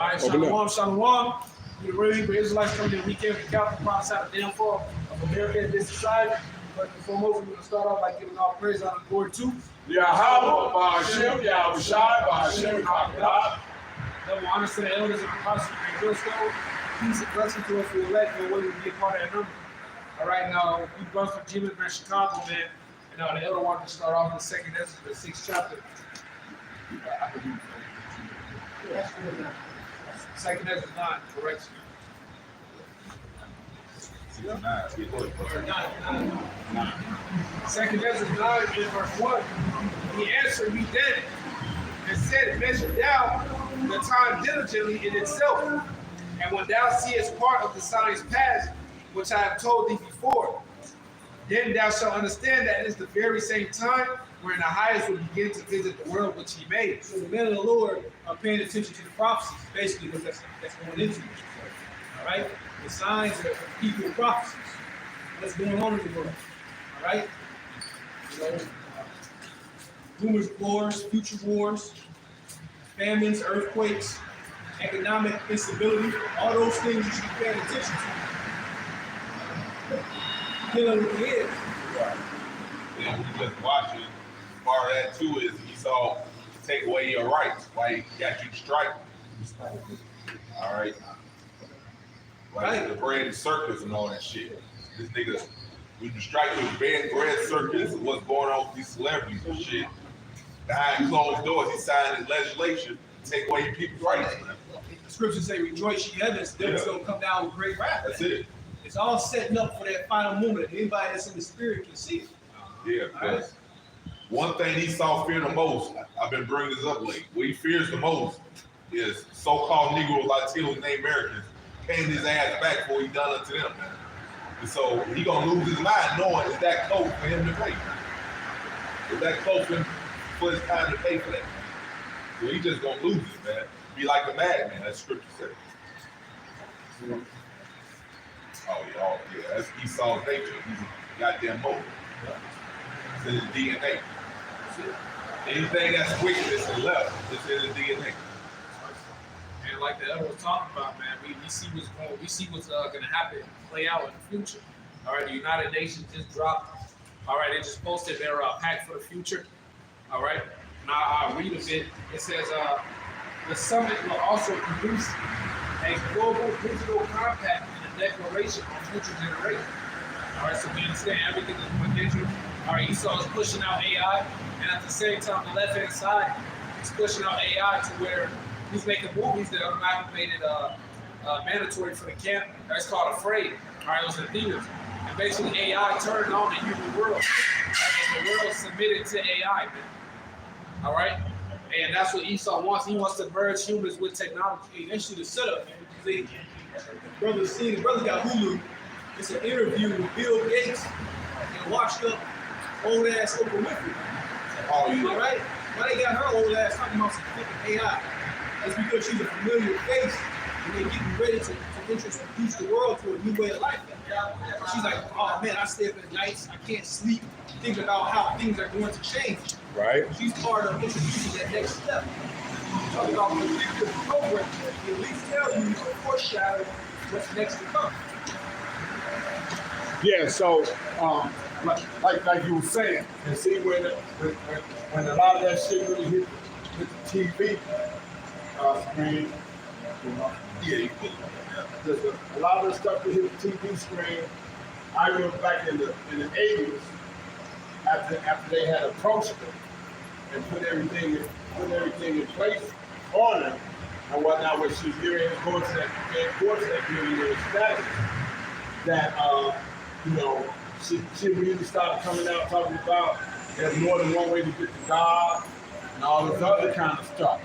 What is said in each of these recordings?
All right, Shalom, Shalom. We really the Israelites coming to weekend with the Catholic Prophets out of downfall of America in this society. First and foremost, we're going to start off by giving all praise on the board too. Yahweh, Ba'Hashem, Yahweh Shai, Ba'Hashem, God. Double honor to the elders and apostles and millstone. Peace and blessing to us for elect and willing to be a part of that number. All right, now we brought from Jimmy from Chicago, man. And now the elder wanted to start off with the second Ezra, the 6th chapter. Second Ezra 9, correction. 9. Second Ezra 9, verse 1. He answered me then and said, measure down the time diligently in itself. And when thou seest part of the signs past, which I have told thee before, then thou shalt understand that it is the very same time wherein the highest will begin to visit the world which he made. So the men of the Lord are paying attention to the prophecies, basically what that's going into. All right? The signs are people prophecies. What's going on in the world. All right? You know, rumors of wars, future wars, famines, earthquakes, economic instability, all those things you should be paying attention to. Depending on what it is. Yeah, we just watching. Part of that too is he saw take away your rights. Why he got you striking. All right. Like the brand circus and all that shit. This nigga, we distract with brand circus and what's going on with these celebrities and shit. Behind closed doors, he signed his legislation to take away your people's rights. The scriptures say, rejoice ye heavens, devil's going to come down with great wrath. That's it. It's all setting up for that final moment. Anybody that's in the spirit can see it. Yeah, because one thing Esau feared the most, I've been bringing this up lately, what he fears the most is so-called Negro Latinos named Americans paying his ass back before he done unto them, man. And so he gonna lose his mind knowing it's that close for him to pay. It's that close for his time to pay for that. So he just gonna lose it, man. Be like a madman, that scripture says. Oh yeah, that's Esau's nature. He's a goddamn motive. It's in his DNA. Anything that's wickedness and left, it's in his DNA. And like the elder was talking about, man, we see what's going to happen, play out in the future. All right, the United Nations just dropped. All right, they just posted their pact for the future. All right, now I'll read a bit. It says the summit will also produce a global digital compact and a declaration on future generations. All right, so we understand everything is going digital. All right, Esau is pushing out AI, and at the same time, the left-hand side is pushing out AI to where he's making movies that are amalgamated mandatory for the camp. That's called Afraid. All right, it was in theaters. And basically, AI turned on the human world. And the world submitted to AI, man. All right? And that's what Esau wants. He wants to merge humans with technology. Hey, that shit is set up, man. See, brother got Hulu. It's an interview with Bill Gates and washed up old ass Oprah Winfrey. Oh, yeah. All right? Why they got her old ass talking about some fucking AI? It's because she's a familiar face and they're getting ready to introduce the world to a new way of life. She's like, oh man, I stay up at nights, I can't sleep, thinking about how things are going to change. Right. She's part of introducing that next step. Talking about the future program, at least tell you or foreshadow what's next to come. Yeah, so like you were saying, and see when a lot of that shit really hit the TV screen, you know, a lot of the stuff that hit the TV screen, I remember back in the 80s, after they had approached them and put everything in place on them and whatnot, when she was getting going to that period of status, that you know, she really started coming out talking about there's more than one way to get to God and all this other kind of stuff.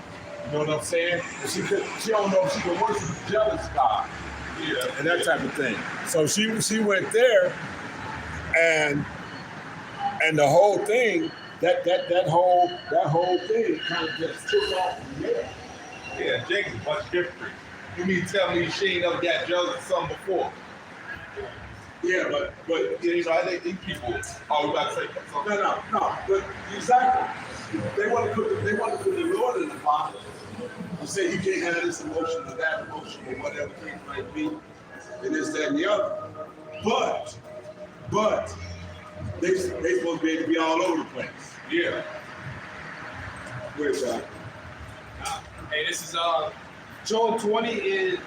You know what I'm saying? And she don't know if she can worship a jealous God. Yeah. And that type of thing. So she went there and the whole thing, that whole thing kind of just took off from there. Yeah, Jake's a bunch different. You mean to tell me she ain't never got jealous of something before? Yeah, but you know, I think these people. Oh, you about to say something? No. But exactly, they want to put the Lord in the box. You say you can't have this emotion or that emotion or whatever things might be, and this, that, and the other. But they supposed to be able to be all over the place. Yeah. Where's that? Hey, this is Joel 20 is,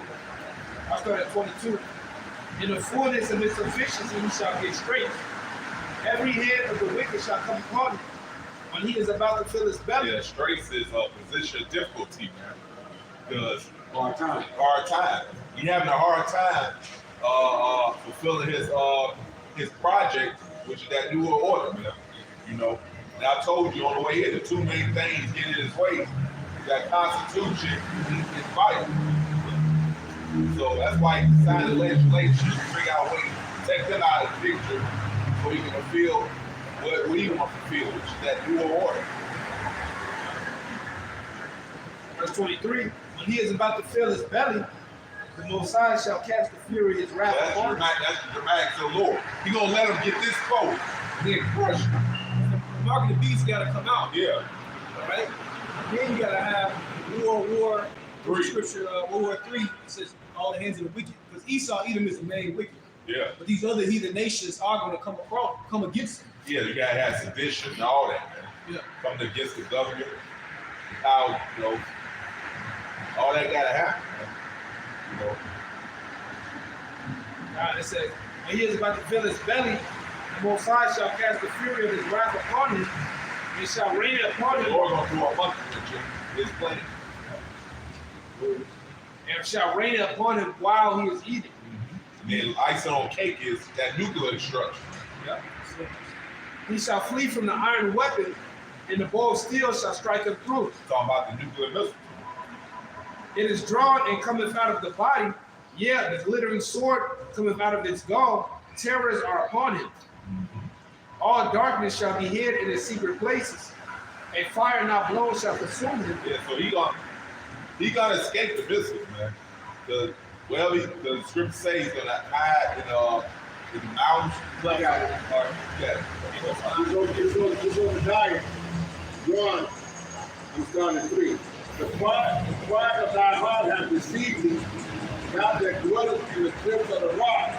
I start at 22. In the fullness of his sufficiency he shall get straight. Every head of the wicked shall come upon him. When he is about to fill his belly. Yeah, Straits is a position of difficulty, man. Because Hard time. He having a hard time fulfilling his project, which is that new order, man. You know. And I told you on the way here, the two main things getting in his way is that Constitution is vital. So that's why he signed the legislation to figure out a way to take them out of the picture so he can fulfill what we want to fulfill, which is that new order. Verse 23, when he is about to fill his belly, the Most High shall cast the fury of his wrath upon him. That's the dramatic to the Lord. He gonna let him get this close, then crush him. The mark of the beast got to come out. Yeah. All right? Then you got to have War Three. Scripture, World War III says all the hands of the wicked. Because Esau, Edom is the main wicked. Yeah. But these other heathen nations are going to come against him. Yeah, you gotta have sedition and all that, man. Yeah. Coming against the government, how, you know, all that gotta happen, man. You know. All right, it says, when he is about to fill his belly, the Most High shall cast the fury of his wrath upon him, and shall rain upon The him, Lord gonna do a bunch of his plan. and shall rain upon him while he is eating. And then icing on cake is that nuclear destruction. Yeah. So, he shall flee from the iron weapon, and the bow of steel shall strike him through. Talking about the nuclear missile. It is drawn and cometh out of the body. Yeah, the glittering sword cometh out of its gall. Terrors are upon him. All darkness shall be hid in his secret places. A fire not blown shall consume him. Yeah, so he gonna escape the missiles, man. The scripture says he's gonna hide in the mountains. It's Obadiah 1, I'm starting at 3. The pride of thy heart hath deceived thee, thou that dwellest in the cliffs of the rock,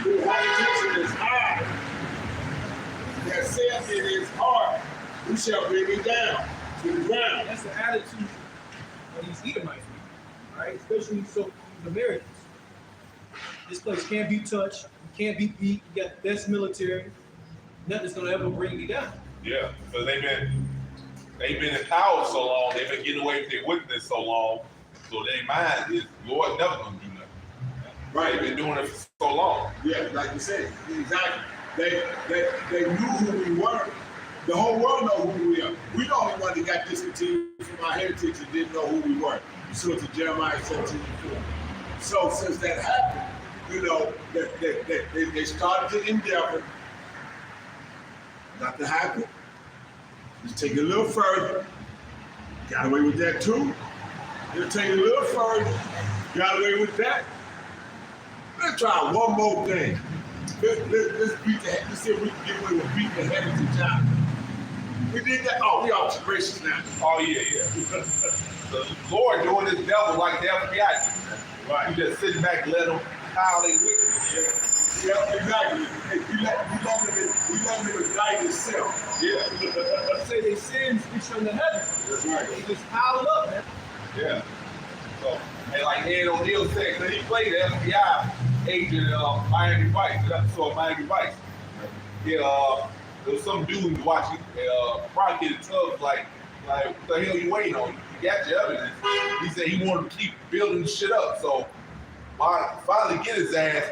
whose habitation is high, that saith in his heart, who shall bring me down to the ground. That's the attitude of these Edomites, right? Especially so the Americans. This place can't be touched, you can't be beat, you got the best military, nothing's gonna ever bring you down. Yeah, because they've been in power so long, they've been getting away with their wickedness so long, so their mind is, Lord never gonna do nothing. Right. They've been doing it for so long. Yeah, like you said, exactly. They knew who we were. The whole world know who we are. We the only one that got discontinued from our heritage and didn't know who we were. So to Jeremiah 17:4. So since that happened, you know, they started the endeavor. Nothing happened. Just take it a little further. Got away with that too. Just take it a little further. Got away with that. Let's try one more thing. Let's beat the head. Let's see if we can get away with beating the heritage out. We did that. Oh, we all gracious now. Oh yeah. The Lord doing this devil like the FBI. Right. You just sitting back and let them pile their wickedness. Yeah, exactly. Hey, we let them indict itself. Yeah. Say they sins reach under heaven. That's right. They just pile it up, man. Yeah. So, and like Ed O'Neill said, because he played the FBI agent in Miami Vice, an episode of Miami Vice. Yeah, there was some dude who was watching, probably get a tub like, what the hell you waiting on? You got your evidence. He said he wanted to keep building the shit up, so finally get his ass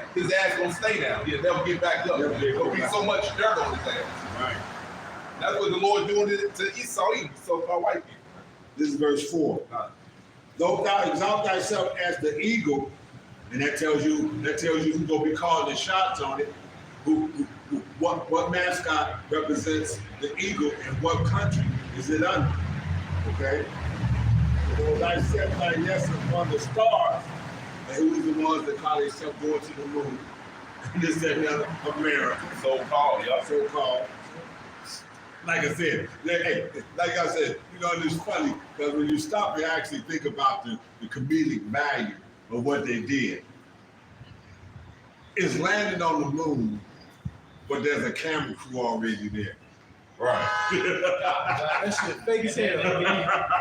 gonna stay down. He'll never get back up. There's gonna be so much dirt on his ass. Right. That's what the Lord doing to Esau, so-called white people. This is verse 4. Though thou exalt thyself as the eagle, and that tells you who's gonna be calling the shots on it. What mascot represents the eagle and what country is it under? Okay. Though thy set thy nest upon the stars, and who's the ones that call themselves going to the moon? This and that, America. So-called, y'all. So-called. like I said, you know, it's funny because when you stop and actually think about the comedic value of what they did, it's landing on the moon, but there's a camera crew already there. Right. That shit fake as hell.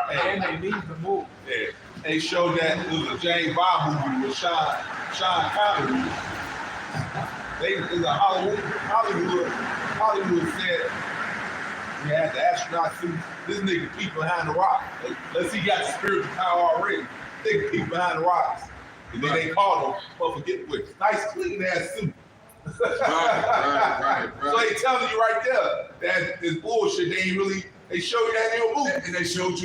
And they need to move. Yeah. They showed that it was a James Bond movie with Sean Connery. It was a Hollywood said he had the astronaut suit. This nigga peek behind the rock. Unless he got the spiritual power already. Nigga peek behind the rocks. And then they called him, forget which. Nice clean ass suit. Right. So they telling you right there that this bullshit. They show you that in your movie. And they showed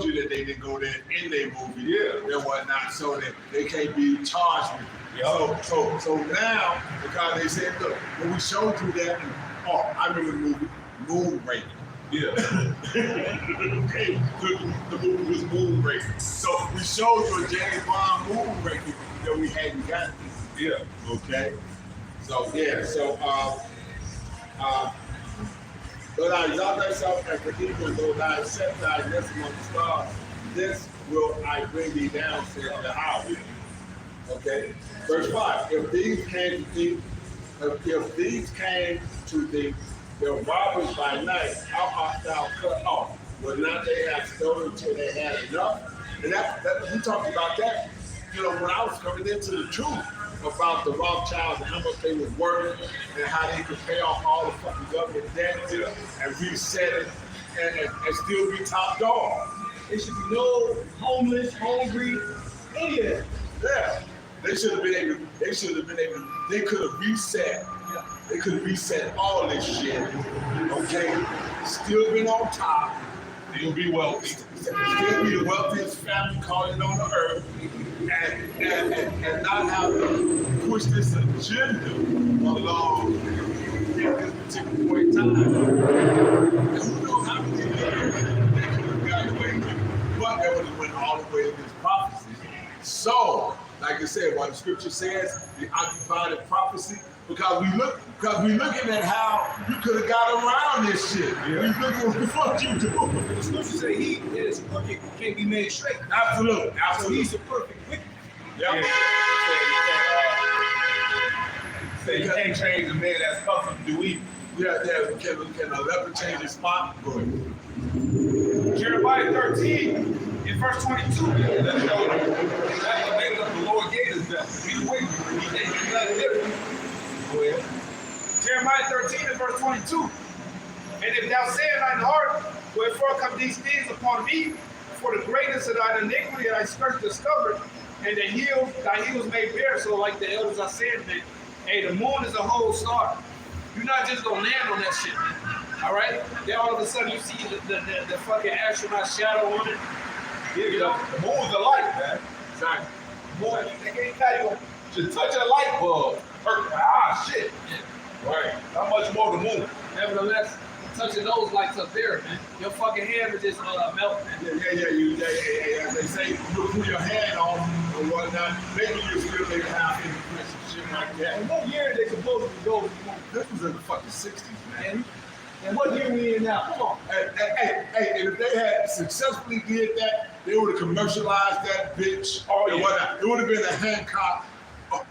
you that they didn't go there in their movie, and whatnot, so that they can't be charged with it. Yep. So now, because they said, look, when we showed you that, I remember the movie Moonraker. Yeah. Okay, the movie was Moonraker. So we showed you a James Bond Moonraker that we hadn't gotten. Yeah. Okay. So but I exalt thyself and forgive them, though thou set thy nest among the stars. This will I bring thee down, said Yahweh. Okay. Verse 5. If these came to thee, the robbers by night, how art thou cut off? Will not they have stolen till they had enough? And that we talked about that, you know, when I was coming into the truth about the Rothschilds and how much they was working and how they could pay off all the fucking government debt and reset it and still be top dog. There should be no homeless, hungry, any of that. Yeah. They could have reset. They could have reset all this shit. Okay? Still been on top. You'll be wealthy. Still be the wealthiest family calling on the earth. And not have to push this agenda along at this particular point in time. Who knows how many years they could have got away with it, but they would have went all the way against prophecy. So, like I said, what the scripture says, the occupied in prophecy, because we looking at how you could have got around this shit. Yeah. We looking at what the fuck you doing. The scripture say he is perfect, can't be made straight. Absolutely. So he's a perfect wicked. Yep. Say you can't change a man that's accustomed to do evil. Yeah. Can a leopard change his spot? Go ahead. Jeremiah 13, in verse 22. Let's show them. That's the name of the Lord gave us that. Be the way. He let it live. Go ahead. Jeremiah 13 and verse 22. And if thou say in thine heart, wherefore come these things upon me? For the greatness of thine iniquity and thy skirts discovered, and thy heels made bare. So like the elders are saying that, hey, the moon is a whole star. You're not just gonna land on that shit, all right? Then all of a sudden you see the fucking astronaut shadow on it. Yeah, you know, the moon's a light, man. Exactly. Moon, you should touch a light bulb. Shit. Right. How much more the moon? Nevertheless, touching those lights up there, man, your fucking hand would just melt, man. Yeah. As they say, you put your hand on or whatnot, maybe you still maybe have influence and shit like that. And what year they supposed to go? This was in the fucking 60s, man. And what year we in now? Come on. Hey, and if they had successfully did that, they would have commercialized that bitch. And whatnot. It would have been a Hancock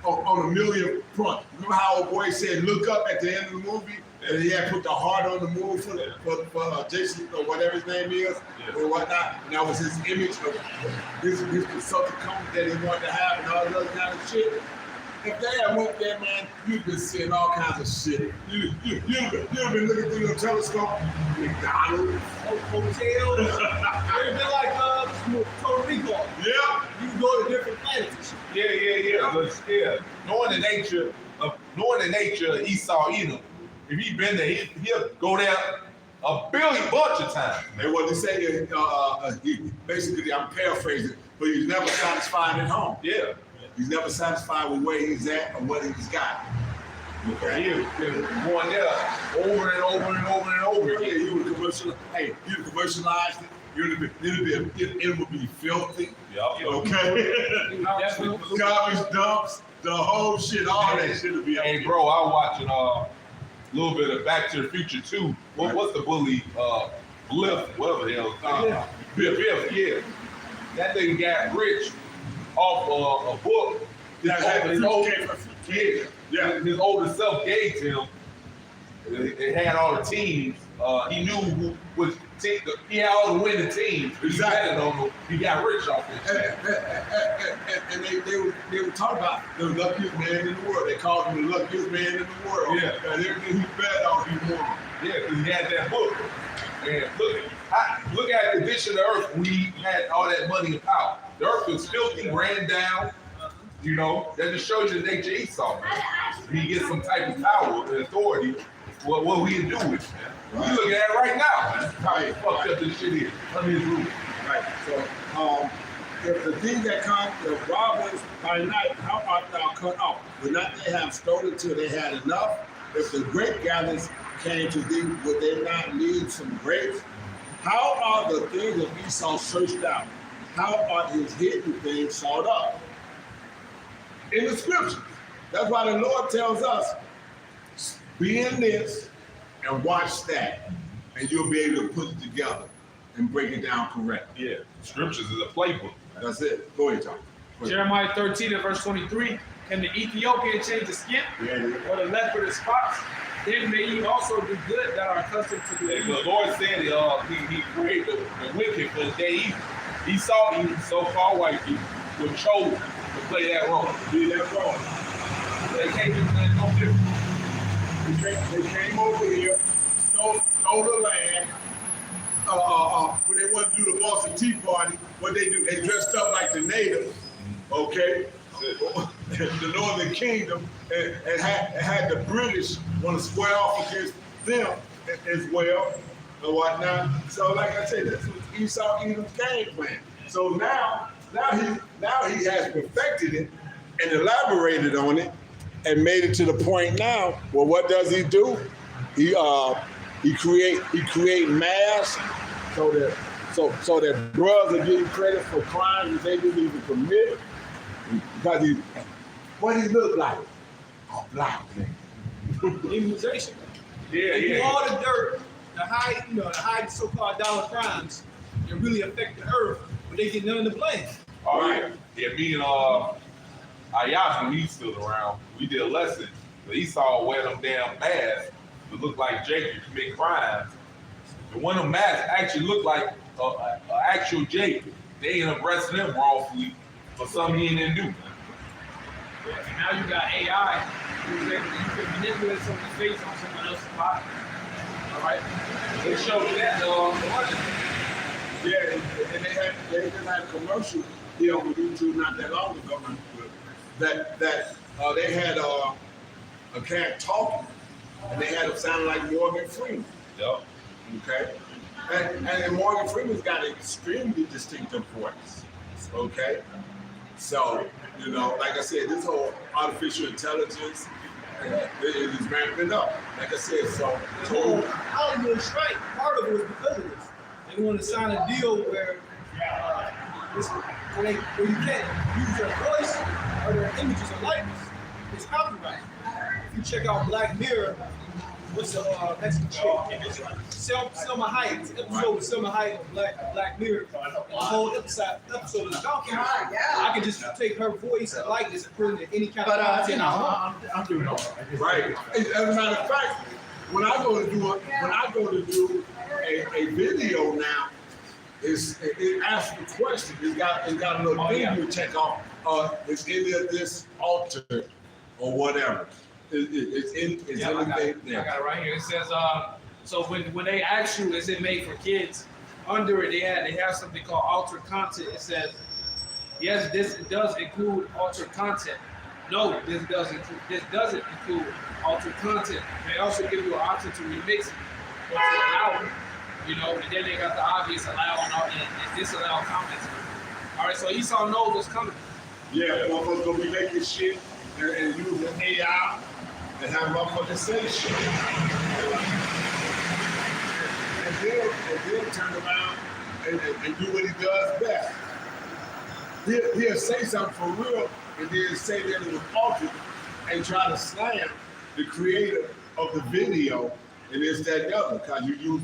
on a million front. Remember how old boy said, look up at the end of the movie? And he had put the heart on the moon for Jason or whatever his name is, or whatnot. And that was his image of his consulting company that he wanted to have and all that other kind of shit. If they had went there, man, you'd been seeing all kinds of shit. You'd been looking through the telescope, McDonald's, Hotels. It'd been like Puerto Rico. Yeah. You can go to different planets and shit. Yeah. But knowing the nature of Esau Edom, if he'd been there, he'll go there a bunch of times. And what they say, basically, I'm paraphrasing, but he's never satisfied at home. Yeah. He's never satisfied with where he's at or what he's got. Okay. He was going there over and over and over and over Yeah, again. you would commercialize it. It would be filthy. Yep. Okay. Garbage dumps, the whole shit, all that shit would be. Hey, bro, I was watching a little bit of Back to the Future 2. What's the bully? Bliff, whatever the hell. Biff, yeah. That nigga got rich off a book. His older self gave to him. It had all the teams. He knew who was. He had all the winning teams. Exactly. He got rich off it. And they were talking about the luckiest man in the world. They called him the luckiest man in the world. Yeah. And everything he bet on, he won. Yeah, because he had that book. And look at the condition of the earth when he had all that money and power. The earth was filthy, ran down. You know, that just shows you the nature of Esau, man. He gets some type of power and authority. What we can do with it, man. We looking at it right now, man. How fucked up this shit is. Under his roof. Right. So, if the things that come, the robbers by night, how art thou cut off? Would not they have stolen till they had enough? If the grape gatherers came to thee, would they not need some grapes? How are the things of Esau searched out? How are his hidden things sought up? In the scriptures. That's why the Lord tells us, be in this and watch that, and you'll be able to put it together and break it down correctly. Yeah, scriptures is a playbook. That's it. Go ahead, John. Jeremiah 13 and verse 23. Can the Ethiopian change the skin? Or the leopard the spots? Then may ye also do good that are accustomed to do evil. The Lord said he created the wicked for the day evil. He saw even so-called white people were chosen to play that role. Be that role. They can't do nothing no different. They came over here, stole the land. When they went to do the Boston Tea Party, what they do? They dressed up like the natives, okay? The Northern Kingdom, and had the British want to square off against them as well, and whatnot. So, like I said, this was Esau Edom's game plan. So now he has perfected it and elaborated on it, and made it to the point now. Well, what does he do? He create mass so that brothers are getting credit for crimes that they didn't even commit. Because what he look like? A black man. Immunization. Yeah, They do yeah. all the dirt, to hide so-called dollar crimes and really affect the earth, but they get none of the blame. All right. Yeah, me and Ayaz, when he's still around, we did a lesson. But Esau wear them damn masks to look like Jacob commit crimes. And one of them masks actually looked like an actual Jacob. They ended up arresting him wrongfully for something he didn't do. And now you got AI. You can manipulate somebody's face on someone else's body. All right? They showed you that, Yeah, and they just had a commercial here on YouTube not that long ago that they had a cat talking, and they had him sound like Morgan Freeman. Yep. Okay, and Morgan Freeman's got an extremely distinctive voice. Okay, so like I said, this whole artificial intelligence is ramping up. Like I said, so The whole Hollywood strike, part of it was because of this. They want to sign a deal where you can't use your voice or their images or likeness. It's copyright. If you check out Black Mirror, what's the Mexican chick? Selma Hayek's episode with Selma Hayek of Black Mirror. The whole episode is documented. I can just take her voice and likeness and put it in any kind of content I want. I'm doing all right. Right. As a matter of fact, when I go to do a video now, it asks the question. It's got a little thing you check off. Is any of this altered or whatever? It's anything I got it there. right here. It says, so when they ask you, is it made for kids? Under it, they have something called altered content. It says, yes, this does include altered content. No, this doesn't include altered content. They also give you an option to remix it or to allow it. And then they got the obvious allow and disallow comments. All right, so Esau knows what's coming. Yeah, motherfuckers gonna be making shit and using AI and have motherfuckers say shit. And then turn around and do what he does best. He'll say something for real and then say that it was altered and try to slam the creator of the video and this, that, and the other. Because you use,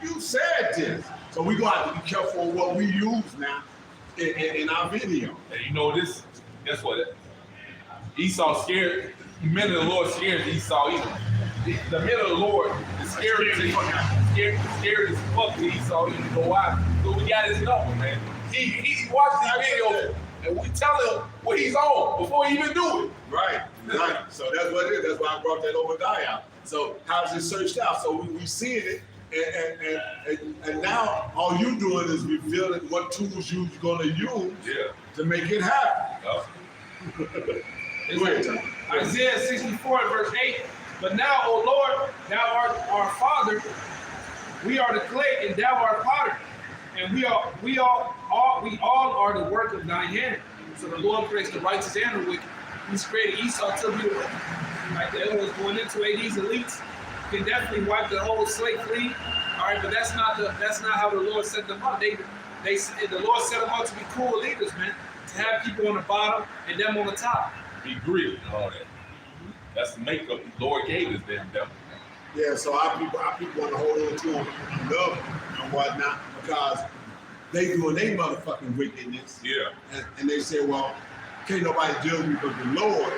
you said this. So we're going to have to be careful of what we use now in our video. And you know this, guess what? Esau scared, the men of the Lord scared Esau either. The men of the Lord is scared as fuck to Esau. You know why? So we got his number, man. He watched these videos and we tell him what he's on before he even do it. Right. So that's what it is. That's why I brought that Obadiah out. So how's it searched out? So we seeing it, and now all you doing is revealing what tools you're gonna use to make it happen. Isaiah 64 and verse 8. But now, O Lord, thou art our Father. We are the clay, and thou art potter, and we all are the work of thy hand. So the Lord creates the righteous and the wicked. He's created Esau to be the wicked. Like the other was going into it. These elites can definitely wipe the whole slate clean. All right, but that's not how the Lord set them up. The Lord set them up to be cool leaders, man. To have people on the bottom and them on the top. Be greedy and all that. That's the makeup the Lord gave us, them. Yeah, so our people want to hold on to them, love them and whatnot, because they doing their motherfucking wickedness. Yeah. And they say, well, can't nobody judge me but the Lord,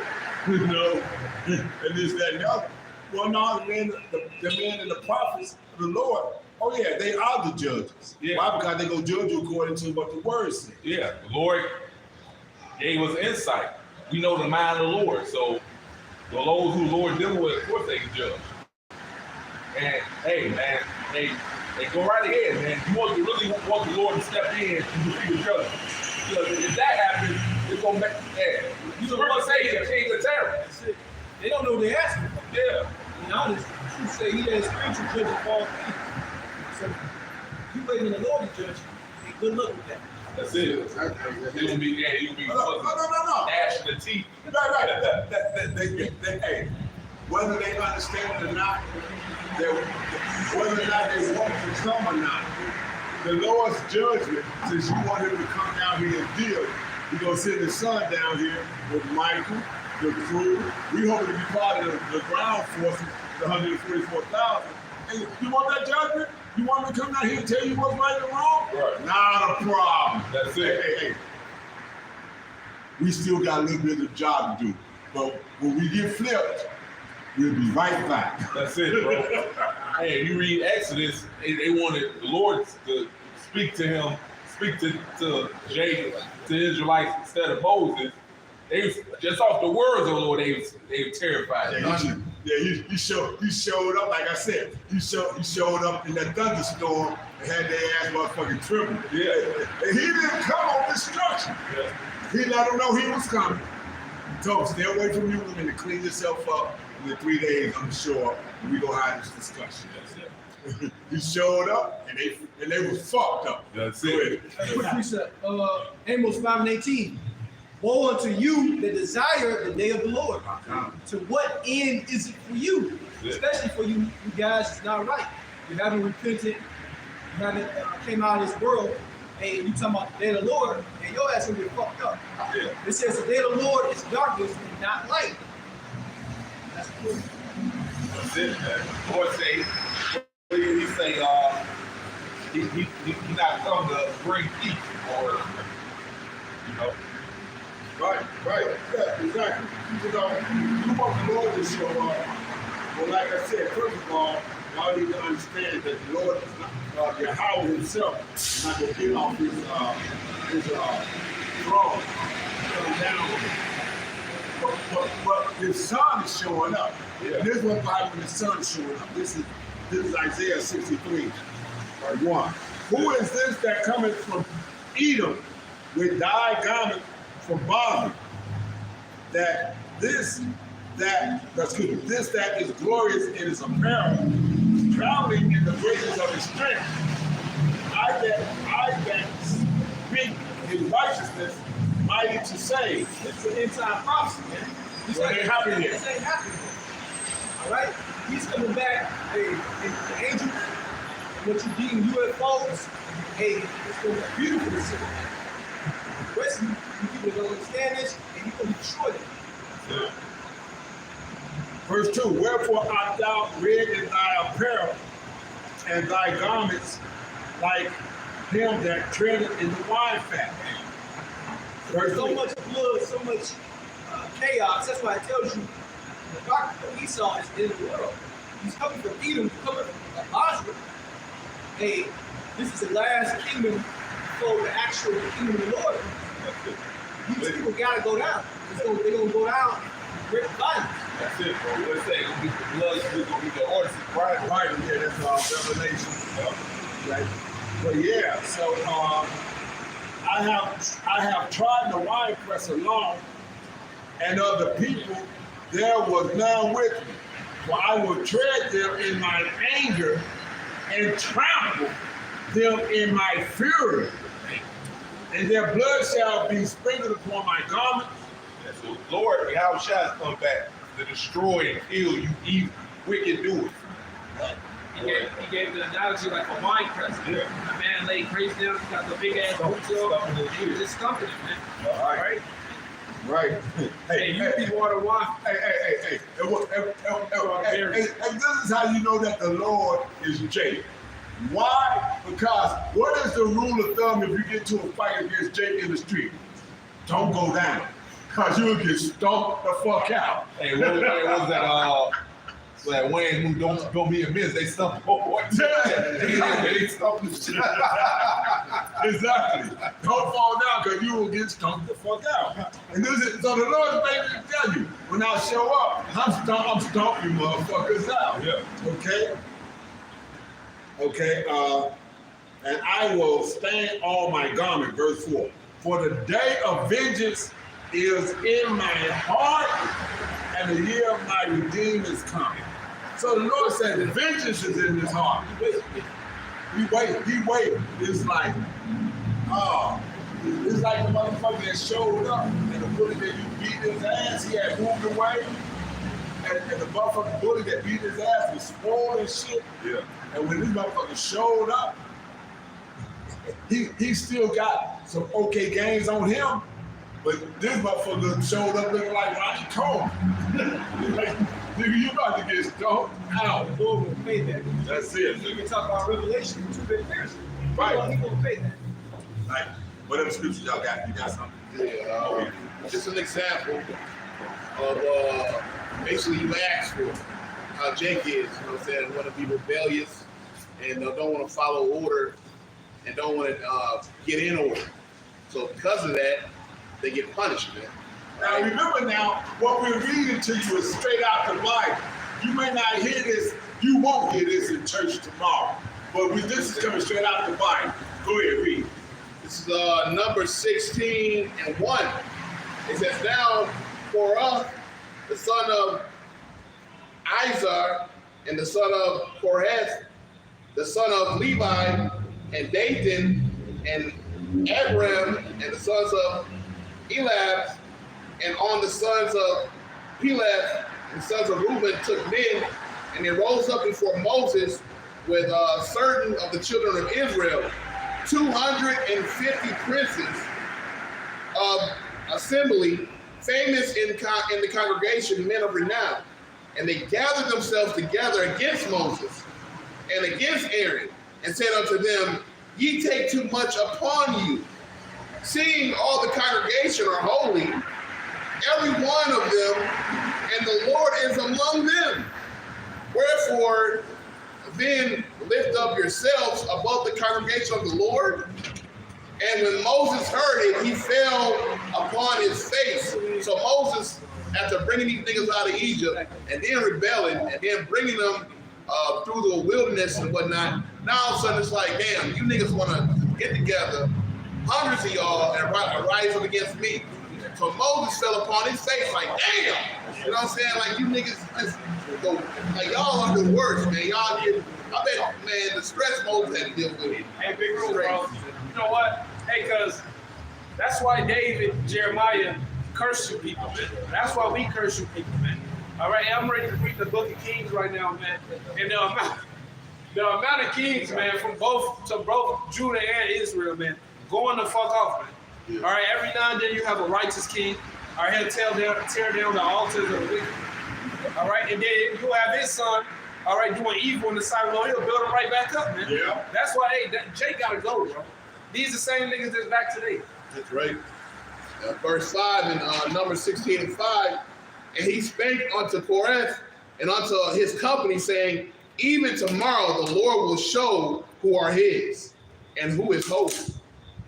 you know, and this, that, and the other. Well, no, the men and the prophets of the Lord, oh yeah, they are the judges. Yeah. Why? Because they go judge you according to what the word says. Yeah, the Lord gave us insight. We know the mind of the Lord, so the those who the Lord dealing with, of course they can judge. And hey, man, they go right ahead, man. You really want the Lord to step in and be the judge. Because if that happens, it's gonna make we're gonna say he's a king of terror. That's it. They don't know what they're asking for. Yeah. And honest, you say he has spiritual judge of all things. So you waiting on the Lord to judge you. Hey, good luck with that. That's it. He'll be No. gnashing the teeth. Right. Hey, whether they understand it or not, whether or not they want to come or not, the Lord's judgment, since you want him to come down here and deal, he's going to send his son down here with Michael, the crew. We hope to be part of the ground forces, the 144,000. Hey, you want that judgment? You want me to come down here and tell you what's right and wrong? Right. Not a problem. That's it. Hey. We still got a little bit of job to do. But when we get flipped, we'll be right back. That's it, bro. Hey, you read Exodus, they wanted the Lord to speak to him, speak to Jacob, to Israelites instead of Moses. They was, just off the words of the Lord, they were terrified. He showed up, like I said, he showed up in that thunderstorm and had their ass motherfucking trembling. Yeah. And he didn't come on destruction. Yeah. He let them know he was coming. He told them, stay away from you and to clean yourself up. In the 3 days, I'm sure, we gonna have this discussion. That's it. He showed up and they was fucked up. That's it. A quick precept. Amos 5:18. Woe unto you that desire the day of the Lord. To what end is it for you? Yeah. Especially for you guys, it's not right. You haven't repented. You haven't came out of this world. And you talking about the day of the Lord, and your ass gonna get fucked up. Yeah. It says the day of the Lord is darkness and not light. That's cool. That's it, man. The Lord say, he say, he not come to bring peace or, you know. Right. Yeah, exactly. You know, you want the Lord to show up. Well, like I said, first of all, y'all need to understand that the Lord is not, Yahweh himself is not going to get off his throne, come down. But his son is showing up. Yeah. And this is what happened when the son is showing up. This is Isaiah 63, verse 1. Who is this that cometh from Edom with thy garment from Bobby? This that is glorious in his apparel, traveling in the greatness of his strength. I that speak in righteousness, mighty to save. It's an inside prophecy, man. This ain't happening yet. This ain't happening yet. All right? He's coming back, hey, the angels, what you deem UFOs, hey, it's going to be beautiful to see. The rest of you people don't understand this, and you're going to destroy it. Yeah. verse 2, wherefore art thou red in thy apparel, and thy garments like him that treadeth in the wine fat. Verse So 3. much blood, so much chaos. That's why it tells you the dark of Esau is in the world. He's coming from Edom, he's coming from Basra. Hey, this is the last kingdom before the actual kingdom of the Lord. These people gotta go down. They're gonna go down in great violence. That's it, bro. Let's say it's gonna be the blood, it's gonna be the horses, right? Right, yeah, that's Revelation. Right. But yeah, so I have tried the wine press alone, and of the people there was none with me. For I will tread them in my anger and trample them in my fury. And their blood shall be sprinkled upon my garment. That's the Lord, Yahweh shall come back to destroy and kill you, evil, wicked doers. He gave the analogy like a wine press. Yeah. A man laid grapes down, he got the big ass boots on, and he was just stumping it, man. All right. Right. Hey, you be water wine. Hey. And this is how you know that the Lord is Jake. Why? Because what is the rule of thumb if you get to a fight against Jake in the street? Don't go down. Because you'll get stomped the fuck out. Hey, what was that? So that Wayne who don't be a miss, they stump over. They stump the shit. Exactly. Don't fall down because you will get stomped the fuck out. And this is so the Lord made me tell you, when I show up, I'm stomping you motherfuckers out. Yeah. Okay, and I will stain all my garment, verse 4. For the day of vengeance is in my heart, and the year of my redeemer is coming. So the Lord said, the vengeance is in his heart. He waited. It's like the motherfucker that showed up, and the bully that you beat his ass, he had moved away. And the motherfucking bully that beat his ass was swole and shit. Yeah. And when this motherfucker showed up, he still got some okay games on him, but this motherfucker showed up looking like Ronnie Coleman. Like, nigga, you about to get stomped out. The Lord will pay that. That's it. You can talk about Revelation, 2-bit Pharisee. Right. He gonna pay that. Like, whatever scripture y'all got, you got something. Yeah, just an example of basically you asked for how Jake is, you know what I'm saying, want to be rebellious and don't want to follow order and don't want to get in order. So because of that, they get punished, man. Now remember now, what we're reading to you is straight out the Bible. You may not hear this, you won't hear this in church tomorrow. But this is coming straight out the Bible. Go ahead, read. This is Numbers 16 and 1. It says, now Korah, the son of Izar, and the son of Koreth, the son of Levi, and Dathan, and Abiram, and the sons of Elab, and on the sons of Peleth, and the sons of Reuben took men, and they rose up before Moses with certain of the children of Israel, 250 princes of assembly, famous in the congregation, men of renown. And they gathered themselves together against Moses and against Aaron, and said unto them, ye take too much upon you, seeing all the congregation are holy, every one of them, and the Lord is among them. Wherefore, then lift up yourselves above the congregation of the Lord. And when Moses heard it, he fell upon his face. So Moses, after bringing these niggas out of Egypt, and then rebelling, and then bringing them through the wilderness and whatnot, now all of a sudden it's like, damn, you niggas want to get together, hundreds of y'all, and rise up against me. So Moses fell upon his face like, damn, you know what I'm saying? Like, you niggas just go, like, y'all are the worst, man. Y'all get, I bet, man, the stress Moses had to deal with it. Hey, big rule, bro. You know what? Hey, cause that's why David, Jeremiah curse you people, man. That's why we curse you people, man. All right, I'm ready to read the book of Kings right now, man. And the amount of kings, man, from both Judah and Israel, man, going the fuck off, man. Yeah. All right, every now and then you have a righteous king. All right, he'll tear down the altars of the wicked. All right, and then you have his son, all right, doing evil in the sight of the Lord. He'll build him right back up, man. Yeah. That's why Jay gotta go, bro. These the same niggas that's back today. That's right. Verse 5 in Numbers 16 and 5. And he spake unto Koreth and unto his company, saying, even tomorrow the Lord will show who are his and who is holy.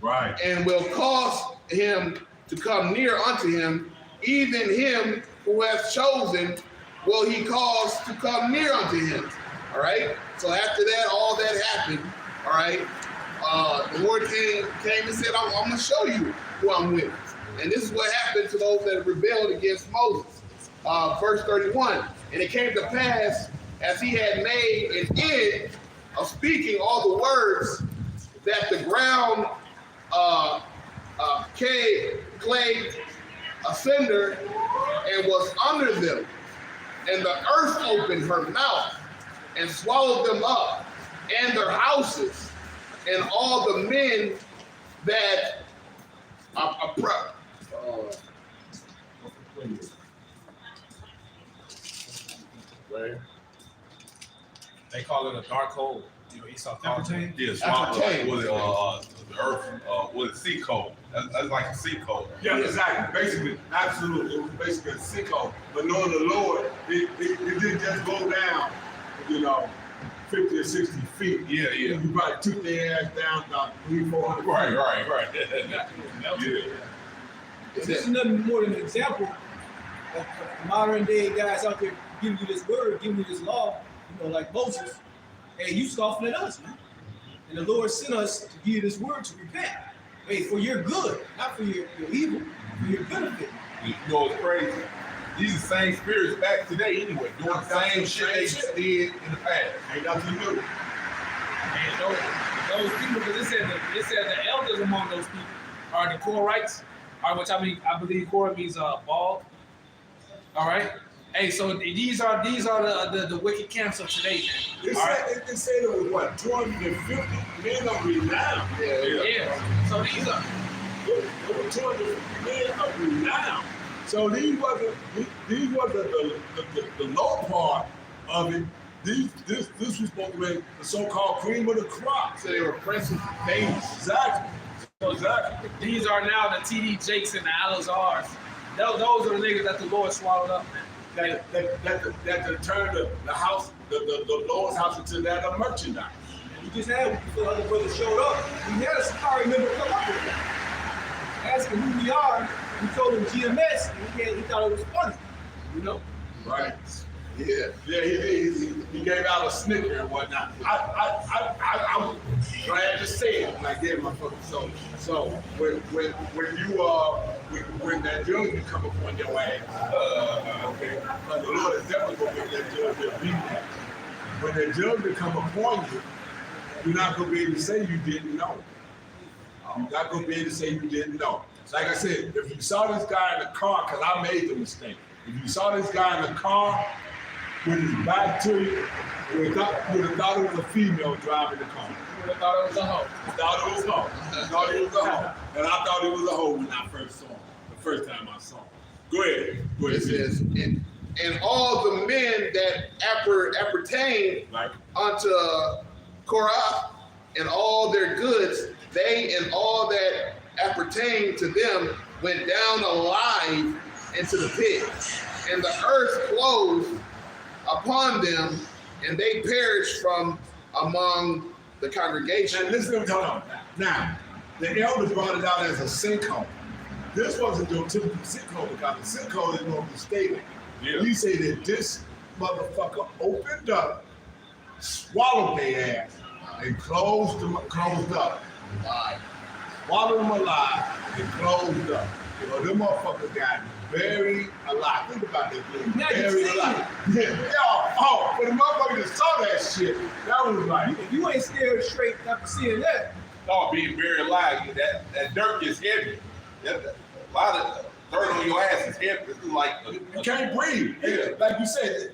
Right. And will cause him to come near unto him, even him who hath chosen will he cause to come near unto him. All right. So after that, all that happened. All right. The Lord came and said, I'm going to show you who I'm with. And this is what happened to those that rebelled against Moses. Verse 31. And it came to pass, as he had made an end of speaking all the words, that the ground clave asunder and was under them. And the earth opened her mouth and swallowed them up, and their houses, and all the men that They call it a dark hole. You know, Esau called it. Yes, Appertain. was it the earth? Was it sea cold? That's like a sea cold. Yeah, exactly. Basically, absolutely. It was basically a sinkhole. But knowing the Lord, it didn't just go down, 50 or 60 feet. Yeah, yeah. You probably took their ass down about 300-400 feet. Right. Yeah. This is nothing more than an example of modern day guys out there giving you this word, giving you this law, like Moses. Hey, you scoffing at us, man. And the Lord sent us to give you this word to repent. Hey, for your good, not for your evil, for your benefit. You know what's crazy? These are the same spirits back today anyway, doing the same shit they did in the past. Ain't nothing new. And those people, because it said the elders among those people are the Korites, which I believe Korah means bald. All right. Hey, so these are the wicked camps of today, man. They said it was what, 250 men of renown. Yeah. So these are. There were 250 men of renown. So these wasn't the low part of it. This was supposed to be the so-called cream of the crop. So they were princes, babies. Exactly. These are now the TD Jakes and the Alazars. Those are the niggas that the Lord swallowed up, man. That turned the house, the Lord's house into that of merchandise. And we just had, before other brothers showed up, we had a Sakari member come up with that. Asking who we are, we told him GMS, and he thought it was funny, Right. Yeah. Yeah, he gave out a snicker and whatnot. I'm glad to say it when I gave my fucking soul. So when that judgment come upon your ass, okay, but the Lord is definitely going to make that judgment be that. When that judgment come upon you, you're not going to be able to say you didn't know. You're not going to be able to say you didn't know. Like I said, if you saw this guy in the car, because I made the mistake. If you saw this guy in the car with his back to you, you would have thought it was a female driving the car. You would have thought it was a hoe. Thought it was a hoe. Thought it was a hoe. And I thought it was a hoe when I first saw him. The first time I saw him. Go ahead. It says, and all the men that appertain unto Korah and all their goods, they and all that appertain to them went down alive into the pit, and the earth closed upon them, and they perished from among the congregation. Now listen to what I'm talking about. Now, the elder brought it out as a sinkhole. This wasn't your typical sinkhole because the sinkhole is normally stable. Yeah. You say that this motherfucker opened up, swallowed their ass, and closed up. Alive. Swallowed them alive and closed up. Them motherfuckers got buried alive. Think about that thing. Buried alive. Yeah. For the motherfuckers that saw that shit, that was like. If you ain't scared straight after seeing that, Being buried alive, that dirt gets heavy. A lot of dirt on your ass is heavy. It's like You can't breathe. Yeah. Like you said,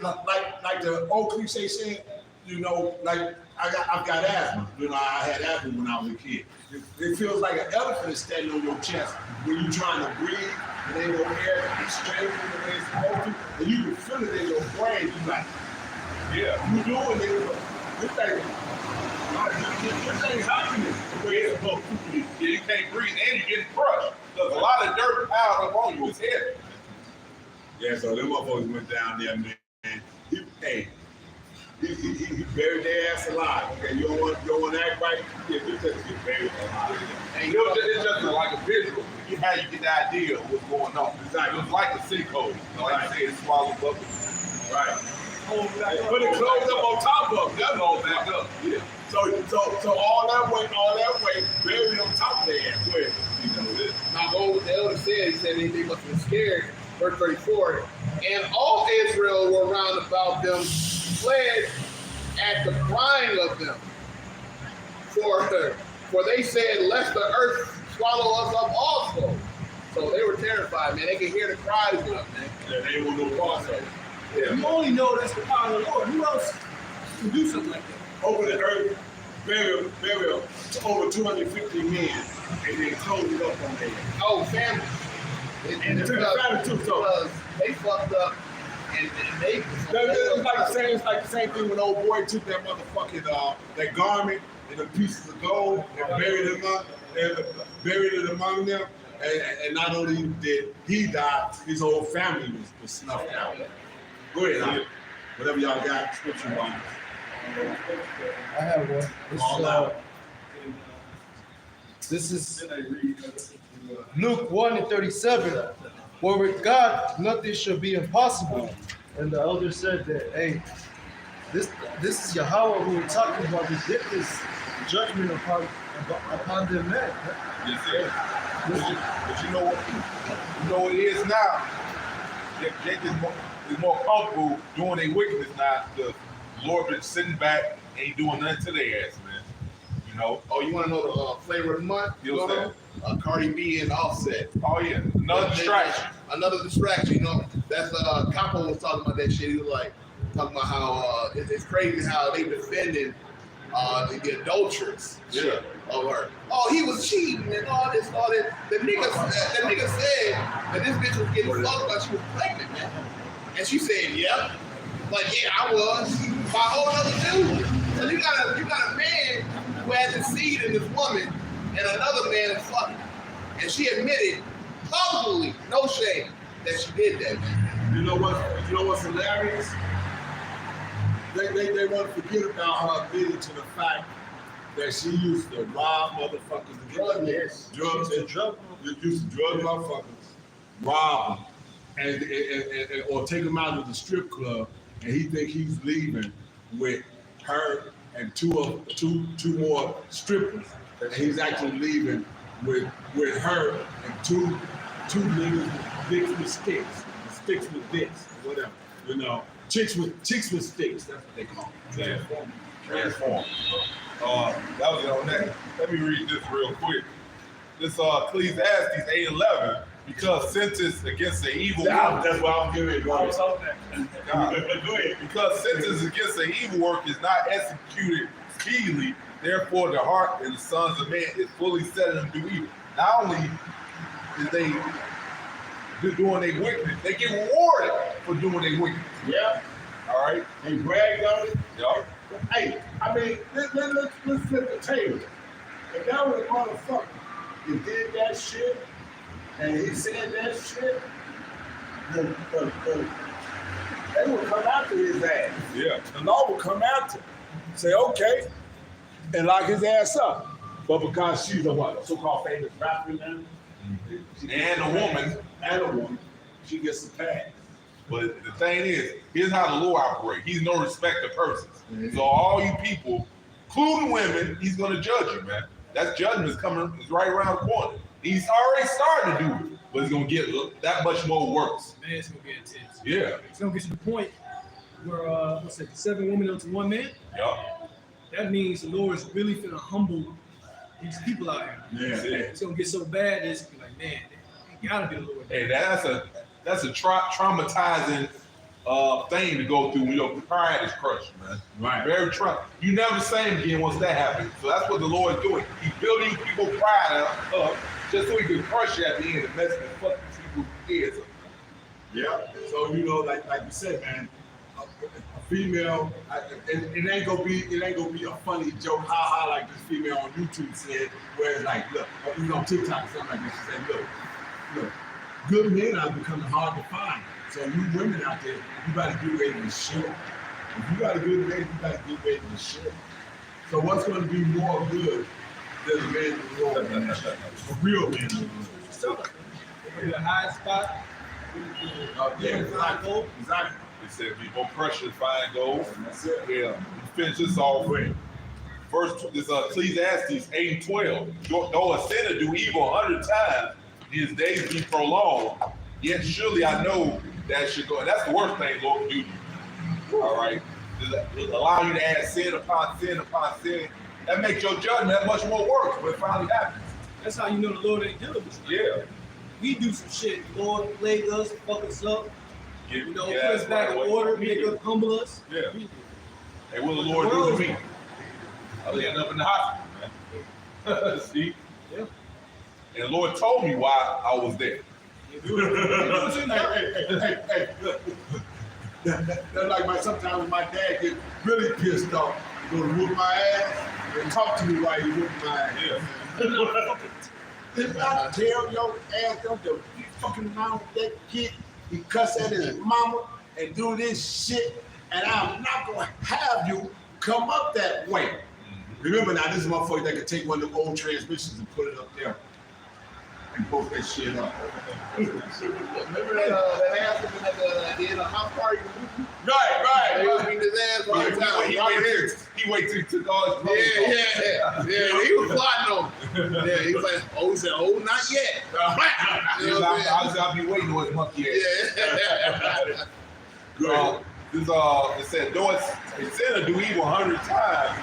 like the old cliche saying, you know, like I've got asthma. You know, I had asthma when I was a kid. It feels like an elephant is standing on your chest when you're trying to breathe and ain't no air exchange the way it's supposed to, and you can feel it in your brain. You like, Yeah. you doing it. This ain't happening the way it's supposed to be. Yeah, you can't breathe and you're getting crushed. There's a lot of dirt piled up on you. It's heavy. Yeah, so them motherfuckers went down there, man. He buried their ass alive. Okay, you don't want to act right? Yeah, just get buried alive. And it's just like a visual. You how you get the idea of what's going on. Exactly. It was like a sinkhole. Like I said, it swallowed up. Right. Put it closed up on top of it. That's all back up. Yeah. So all that way, buried on top of their ass. Where? You know this. Now go with the elder said, he said they must have been scared. Verse 34, and all Israel were round about them, fled at the crying of them. For they said, lest the earth swallow us up also. So they were terrified, man. They could hear the cries of them, man. Yeah, they were no part of it. Yeah. You only know that's the power of the Lord. Who else can do something like that? Over the earth, burial over 250 men, and then closed it up on their head. Oh, family. And Took the family too, so. because they fucked up and they It's like the same thing when old boy took that motherfucking that garment and the pieces of gold and buried it among them. And not only did he die, his whole family was snuffed out. Go ahead, Al. Whatever y'all got, scripture wise. I have one. All out. This is Luke 1:37. For with God nothing shall be impossible. And the elder said that, hey, this is Yahweh who we're talking about. We did this judgment upon them men. Yes, sir. But you know what it is now? They just more comfortable doing their wickedness now. The Lord been sitting back, ain't doing nothing to their ass, man. You know? Oh, you want to know the flavor of the month? You know what I'm saying? Cardi B and Offset. Oh yeah, another distraction. Another distraction. You know, that's Capo was talking about that shit. He was like talking about how it's crazy how they defended the adulteress of her. Oh, he was cheating and all this, all that. The nigga said that this bitch was getting fucked because she was pregnant, man. And she said, "Yeah." Like, yeah, I was. By a whole other dude. So you got a man who has a seed in this woman, and another man is fucking. And she admitted publicly, no shame, that she did that, man. You know what's hilarious? They want to forget about her admitting to the fact that she used to rob motherfuckers and Drug used to drug motherfuckers, rob them, and or take them out of the strip club, and he think he's leaving with her and two more strippers, and he's actually leaving with her and two niggas with dicks with sticks with dicks, whatever, you know. Chicks with sticks, that's what they call it. Transform. That was it on that. Let me read this real quick. This Ecclesiastes 8:11, because sentence against the evil work. That's why I'm giving it. Go ahead. Go ahead. Because sentence against the evil work is not executed speedily, therefore the heart and the sons of man is fully set in to do evil. Not only is they doing their wickedness, they get rewarded for doing their wickedness. Yeah. All right. They bragged on it. Yup. Hey, I mean, let's flip the table. If that was a motherfucker that did that shit and he said that shit, they would come after his ass. Yeah. The law would come after him. Say, okay, and lock his ass up. But because she's a what? A so-called famous rapper now? And a woman, she gets a pass. But the thing is, here's how the Lord operates. He's no respecter of persons. Mm-hmm. So all you people, including women, he's going to judge you, man. That judgment's coming. It's right around the corner. He's already started to do it, but it's going to get that much more worse. Man, it's gonna get intense. Yeah. It's gonna get to the point where 7 women unto 1 man. Yup. That means the Lord is really finna humble these people out here. Yeah. It's gonna get so bad that it's gonna be like, man, it gotta be the Lord. Hey, that's a traumatizing thing to go through when your pride is crushed, man. Right. Very trust. You never the same again once that happens. So that's what the Lord is doing. He's building people's pride up just so he can crush you at the end and mess with fucking people's heads up. Yeah. So like you said, man, a female, it ain't gonna be a funny joke, ha like this female on YouTube said, where it's like, look, or even on TikTok or something like this. She said, look, good men are becoming hard to find. So you women out there, you gotta get ready to shit. If you got a good man, you gotta get ready to shit. So what's gonna be more good than a man in the Lord? A real man in the Lord. The high spot. Yeah, exactly. Exactly. It said, be more precious, find gold. That's it. Yeah. Finish this off with verse, this Ecclesiastes 8:12. Though a sinner do evil 100 times, his days be prolonged. Yet surely I know that should go. And that's the worst thing Lord can do. All right. Allow you to add sin upon sin upon sin. That makes your judgment that much more worse when it finally happens. That's how you know the Lord ain't dealing with you. Yeah. We do some shit. The Lord plague us, fuck us up. You know, Yeah, put us back in order, make us humble us. Yeah. Hey, what the Lord do to me? I'll end up in the hospital, man. See? Yeah. And the Lord told me why I was there. Hey, look. That's like sometimes my dad get really pissed off. He go to whoop my ass and talk to me while he whooping my ass. Yeah. Did I tell your ass don't to be fucking around with that kid? He cuss at his mama and do this shit, and I'm not gonna have you come up that way. Remember now, this is motherfucker that can take one of them old transmissions and put it up there and post that shit up. Remember that ass at the house party? Right. They was beating his ass all the time. He waited till he took all his clothes off. Yeah. He was plotting on him. Yeah, he was like, he said, not yet. You know what I'm saying? I'll be waiting on his monkey ass. Yeah. It said, though a sinner do evil 100 times,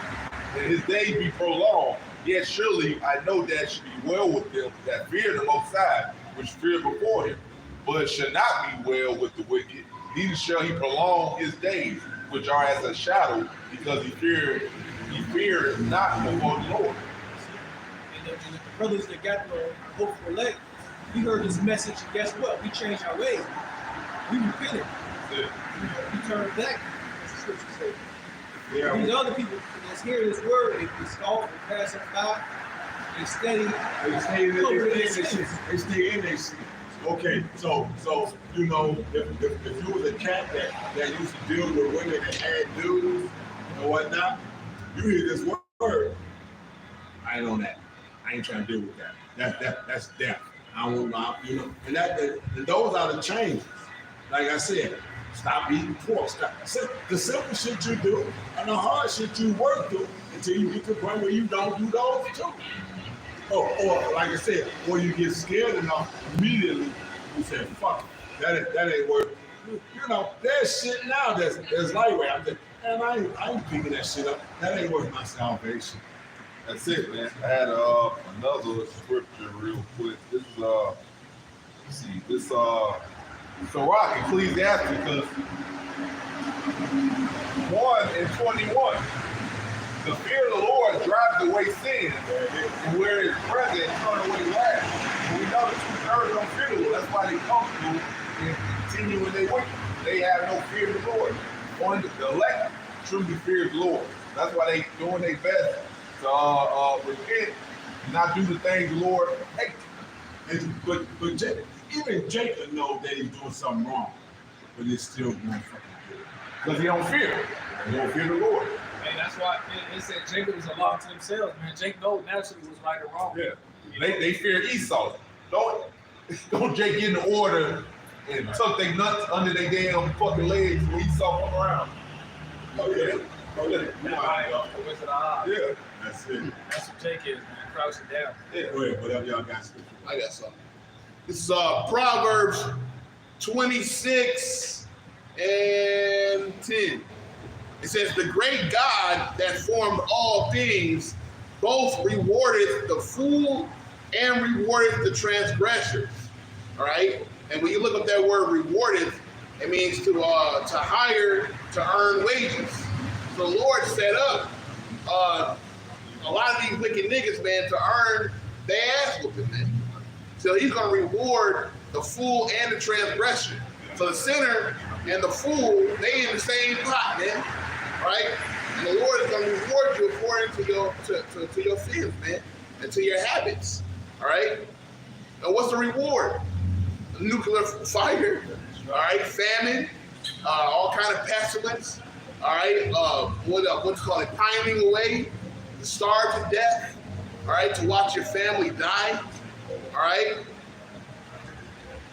and his days be prolonged, yet surely I know that should be well with them that fear the Most High, which fear before him. But it shall not be well with the wicked, neither shall he prolong his days, which are as a shadow, because he fears not before the Lord. And the brothers that got the hope for elect, we heard this message, and guess what? We changed our ways. We repented. We turned back, as the scripture says. Yeah. These other people that's hearing this word, they scoff and pass it by. They steady. They stay in their shit. Okay, so if you was a cat that used to deal with women that had dudes and whatnot, you hear this word. I ain't on that. I ain't trying to deal with that. That's death. I don't want, and those are the changes. Like I said, stop eating pork. The simple shit you do and the hard shit you work through until you get to the point where you don't do those too. Or like I said, or you get scared enough immediately, you say, fuck it, that ain't worth it. There's shit now that's lightweight. I'm just, man, I ain't picking that shit up. That ain't worth my salvation. That's it, man. I had another scripture real quick. This is let's see, this Sirach, Ecclesiastes, because 1:21. The fear of the Lord drives away sin, and where it's present, turn away wrath. And we know the 2/3 don't fear the Lord. That's why they comfortable and continue in their way. They have no fear of the Lord. Only the elect truly fear the Lord. That's why they doing their best to repent and not do the things the Lord hates. But even Jacob knows that he's doing something wrong, but he's still doing fucking good. Because he don't fear. He don't fear the Lord. Man, that's why it said Jacob was a law to themselves, man. Jacob knows naturally was right or wrong. Yeah. They fear Esau. Don't Jake get in the order and tuck their nuts under their damn fucking legs when Esau come around. Oh yeah. Wizard of Oz. Yeah. That's it. That's what Jake is, man. Crouching down. Yeah. Go ahead, whatever y'all got. I got something. This is Proverbs 26 and 10. It says, the great God that formed all things both rewardeth the fool and rewardeth the transgressors. All right? And when you look up that word rewardeth, It means to hire to earn wages. So the Lord set up a lot of these wicked niggas, man, to earn their ass whooping, man. So he's gonna reward the fool and the transgression. So the sinner and the fool, they in the same pot, man. Right? And the Lord is gonna reward you according to your sins, man, and to your habits. All right? And what's the reward? Nuclear fire, all right, famine, all kind of pestilence, all right, what's called it, pining away, to starve to death, all right, to watch your family die, all right.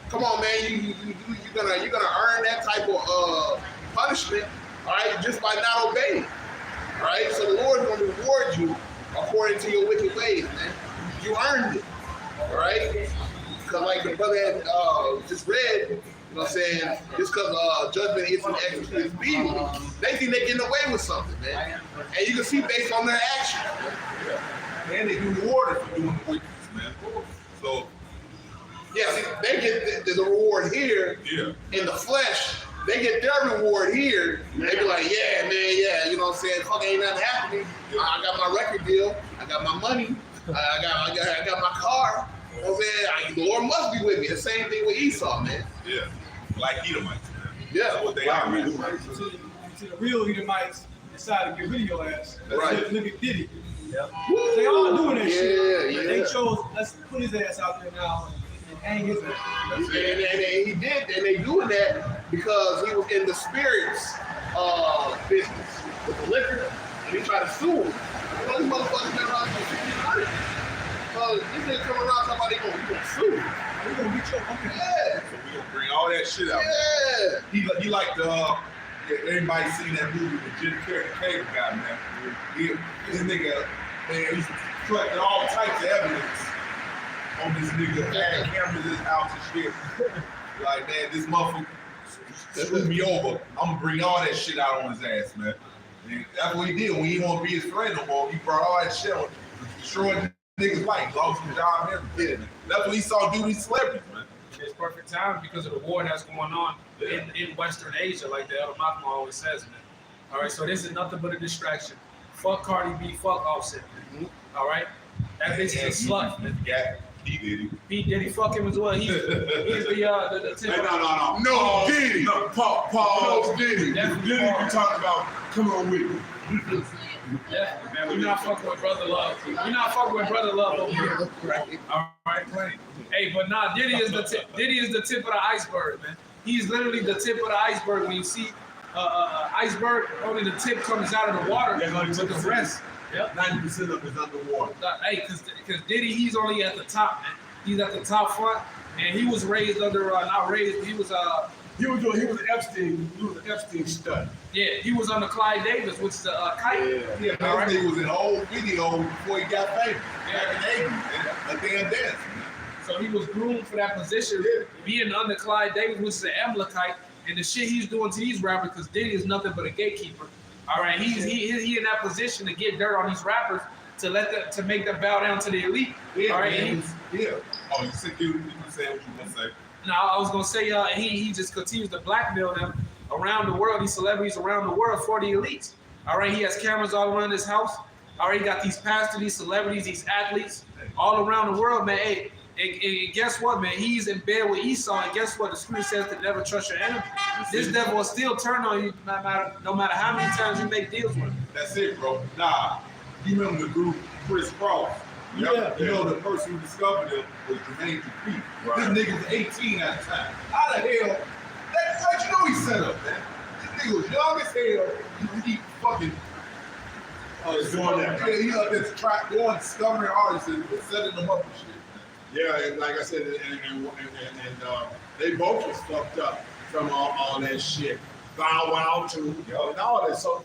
Come on, man, you're gonna earn that type of punishment, all right, just by not obeying, all right. So the Lord's gonna reward you according to your wicked ways, man. You earned it, all right. Because like the brother had just read, you know what I'm saying, just because judgment isn't executed speedily, they think they're getting away with something, man. And you can see based on their actions. And they do rewarded for doing the wickedness, man. So Yeah, see, they get the reward here in the flesh. They get their reward here. They be like, yeah, man, yeah, you know what I'm saying? Fuck, ain't nothing happening. I got my record deal. I got my money. I got my car. You know what I'm saying? The Lord must be with me. The same thing with Esau, man. yeah, like Edomites, man. Yeah. That's what they are, man. To the real Edomites decide to get rid of your ass. Right. Look at Diddy. They all doing that shit. Yeah, But they chose, let's put his ass out there now and hang his ass. And he did, and they doing that because he was in the spirits business with the liquor, and he tried to sue him. All these motherfuckers been around for 1500. These niggas come around talking about they gonna sue. We gonna get your fucking Yeah, So we gonna bring all that shit out. yeah. He like the everybody seen that movie with Jim Carrey, the cable guy, man. This nigga, man, he's collecting all types of evidence on this nigga, had cameras in his house and shit. Like, man, this motherfucker screwed me over. I'm gonna bring all that shit out on his ass, man. And that's what he did when he didn't want to be his friend no more. He brought all that shit on, destroyed niggas' life, lost his job and everything. That's what he saw do these celebrities, man. It's perfect time because of the war that's going on in Western Asia, like the Elder Malcolm always says, man. All right, so this is nothing but a distraction. Fuck Cardi B, fuck Offset, man. All right? That bitch is a slut, man. Yeah, he did it. P. Diddy fuck him as well. He's the Hey, no. No, Diddy. No, Paul. No, Diddy. Definitely Diddy, Paul. you talking about, come on with me. Yeah, man, we're not fucking with brother love. We're not fucking with brother love over here. All right, plenty. Hey, but nah, Diddy is the tip. Diddy is the tip of the iceberg, man. He's literally the tip of the iceberg. When you see iceberg, only the tip comes out of the water. Yeah, only But the rest, 90% of it's underwater. hey, because Diddy, he's only at the top, man. He's at the top front, and he was raised under not raised. He was He was an Epstein stud. yeah, he was under Clyde Davis, which is a kite. Yeah, All man, right. this nigga was in an old video before he got famous. Back in the 80s, a damn dance. So he was groomed for that position, being under Clyde Davis, which is an Amalekite, and the shit he's doing to these rappers, because Diddy is nothing but a gatekeeper. All right, he in that position to get dirt on these rappers to make them bow down to the elite. Yeah, all right, man. and Yeah. Oh, you said you can say what you want to say. now I was gonna say he just continues to blackmail them around the world, these celebrities around the world for the elites. All right, he has cameras all around his house. All right, he got these pastors, these celebrities, these athletes all around the world, man. Hey, and guess what, man? He's in bed with Esau, and guess what? The scripture says to never trust your enemy. This devil will still turn on you no matter how many times you make deals with him. That's it, bro. Nah, you remember the group Chris Cross? Yeah. You know the person who discovered him was Jermaine Dupri. Right. This nigga was 18 at the time. How the hell? What you know he set up, man? This nigga was young as hell. He fucking doing that. Yeah, he up there going discovering artists and setting them up and shit. Yeah, and like I said, and they both was fucked up from all that shit. Bow Wow too, and all that. So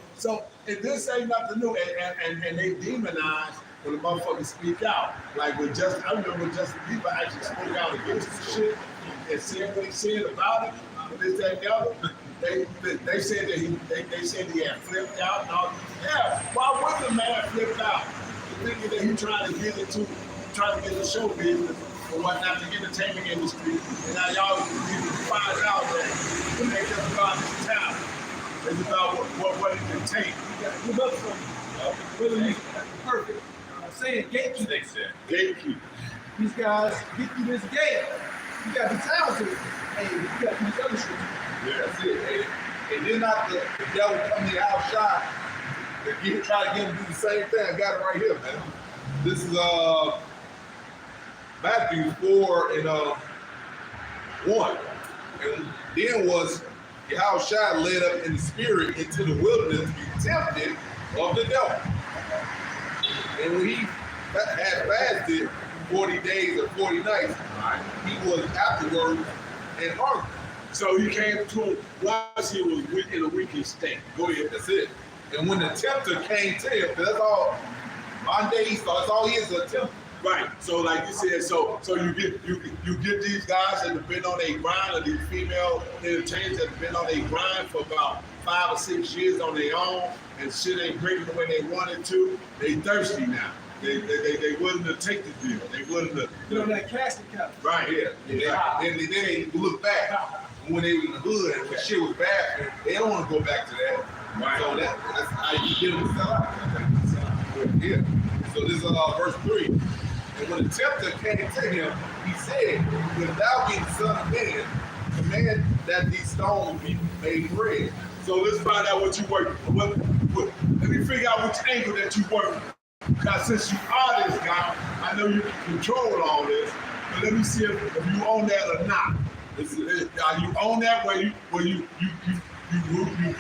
if this ain't nothing new, and they demonize when the motherfuckers speak out. Like I remember when Justin Bieber actually spoke out against the shit and said what he said about it, this, that, and the other. They said that they said he had flipped out and all. Yeah, why would the man flip out? Thinking that he trying to get the show business or whatnot, the entertainment industry, and now y'all find out that when they just about this town, it's about what it can take. You got to give up something. Whether you perfect. I'm saying gatekeepers. Gatekeep. These guys get through this gate. You got to be talented. And you got to do this other shit. Yeah, that's it. And then not the devil come in outside and try to get him to do the same thing. I got it right here, man. This is Matthew 4 and 1. And then was Yahushua led up in the spirit into the wilderness to be tempted of the devil. And when he had fasted 40 days and 40 nights, he was afterwards and hungry. So he came to him once he was in a weakened state. Go ahead, that's it. And when the tempter came to him, that's all, Monday, so that's all he is, a tempter. Right. So like you said, so you get these guys that have been on a grind, or these female entertainers that have been on a grind for about 5 or 6 years on their own, and shit ain't breaking the way they wanted to. They thirsty now. They willing to take the deal. They willing to You know that casting couch. right here. And then they look back when they was in the hood and when shit was bad, they don't want to go back to that. Right. So that's how you get them to sell out. Yeah. So this is verse 3. And when the tempter came to him, he said, "If thou be the Son of Man, command that these stones be made bread." So let's find out what you work. Let me figure out which angle that you work. Because since you are this guy, I know you can control all this. But let me see if you own that or not. Are you own that where you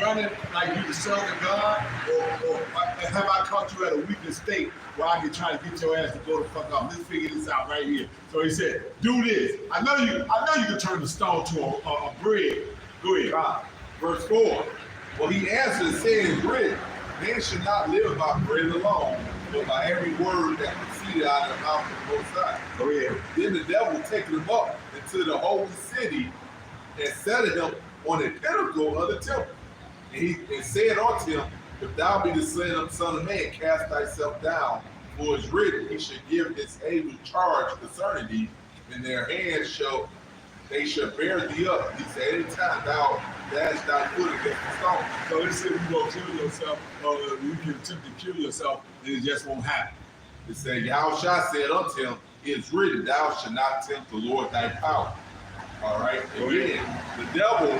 running like you the son of God, or have I caught you at a weaker state where I can try to get your ass to go the fuck off? Let's figure this out right here. So he said, "Do this. I know you can turn the stone to a bread." Go ahead. Verse 4. Well, he answered and said in bread, "Man should not live by bread alone, but by every word that proceeded out of the mouth of the Most High." Go ahead. Then the devil taken him up into the holy city and set him on a pinnacle of the temple. And said unto him, "If thou be the son of man, cast thyself down, for it is written, he should give his angels charge concerning thee, and their hands they shall bear thee up. He said, anytime thou dash thy foot against the stone." So he said, "You gonna kill yourself, or you can attempt to kill yourself, and it just won't happen." It said, Yahushua said unto him, "It is written, thou shalt not tempt the Lord thy power." All right. Again, the devil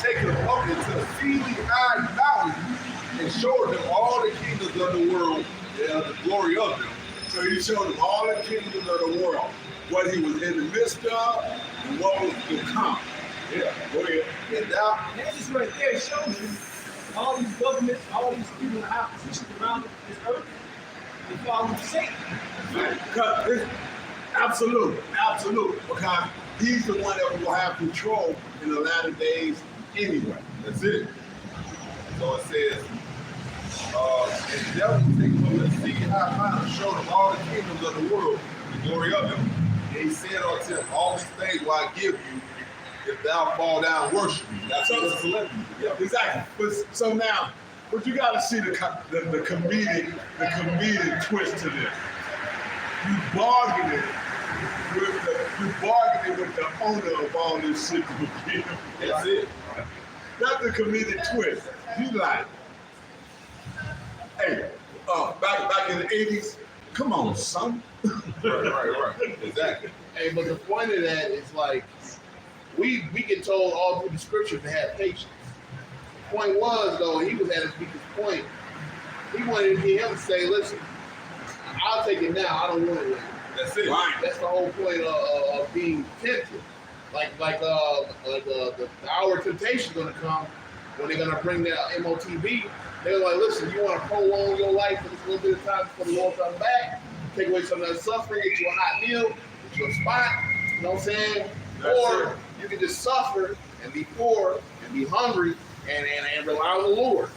taken him up into the feeling high mountain and showed him all the kingdoms of the world and the glory of them. So he showed him all the kingdoms of the world, what he was in the midst of, and what was to come. Yeah. Go ahead. And thou, And that just right there shows you all these governments, all these people in opposition around this earth, they follow Satan. Absolute. Because he's the one that will have control in the latter days anyway. that's it. So it says, and the devil taken him up to the high mountain, showed him all the kingdoms of the world, the glory of them. And he said unto him, all these things will I give you, if thou fall down and worship me. That's what it's selecting. Yeah, exactly. But so now, but you got to see the comedic twist to this. You bargaining with the owner of all this shit to begin. That's it. That's the comedic twist. You like, hey, back in the 80s, come on, son. Right. Exactly. Hey, but the point of that is like we get told all through the scripture to have patience. The point was though, he was at his weakest point. He wanted to get him to say, "Listen, I'll take it now. I don't want it later." That's it. Right. That's the whole point of being tempted. The hour of temptation is gonna come when they're gonna bring that MOTB. They're like, "Listen, you want to prolong your life for this little bit of time before the Lord comes back? Take away some of that suffering, get you a hot meal, get you a spot." You know what I'm saying? Or you can just suffer and be poor and be hungry and rely on the Lord.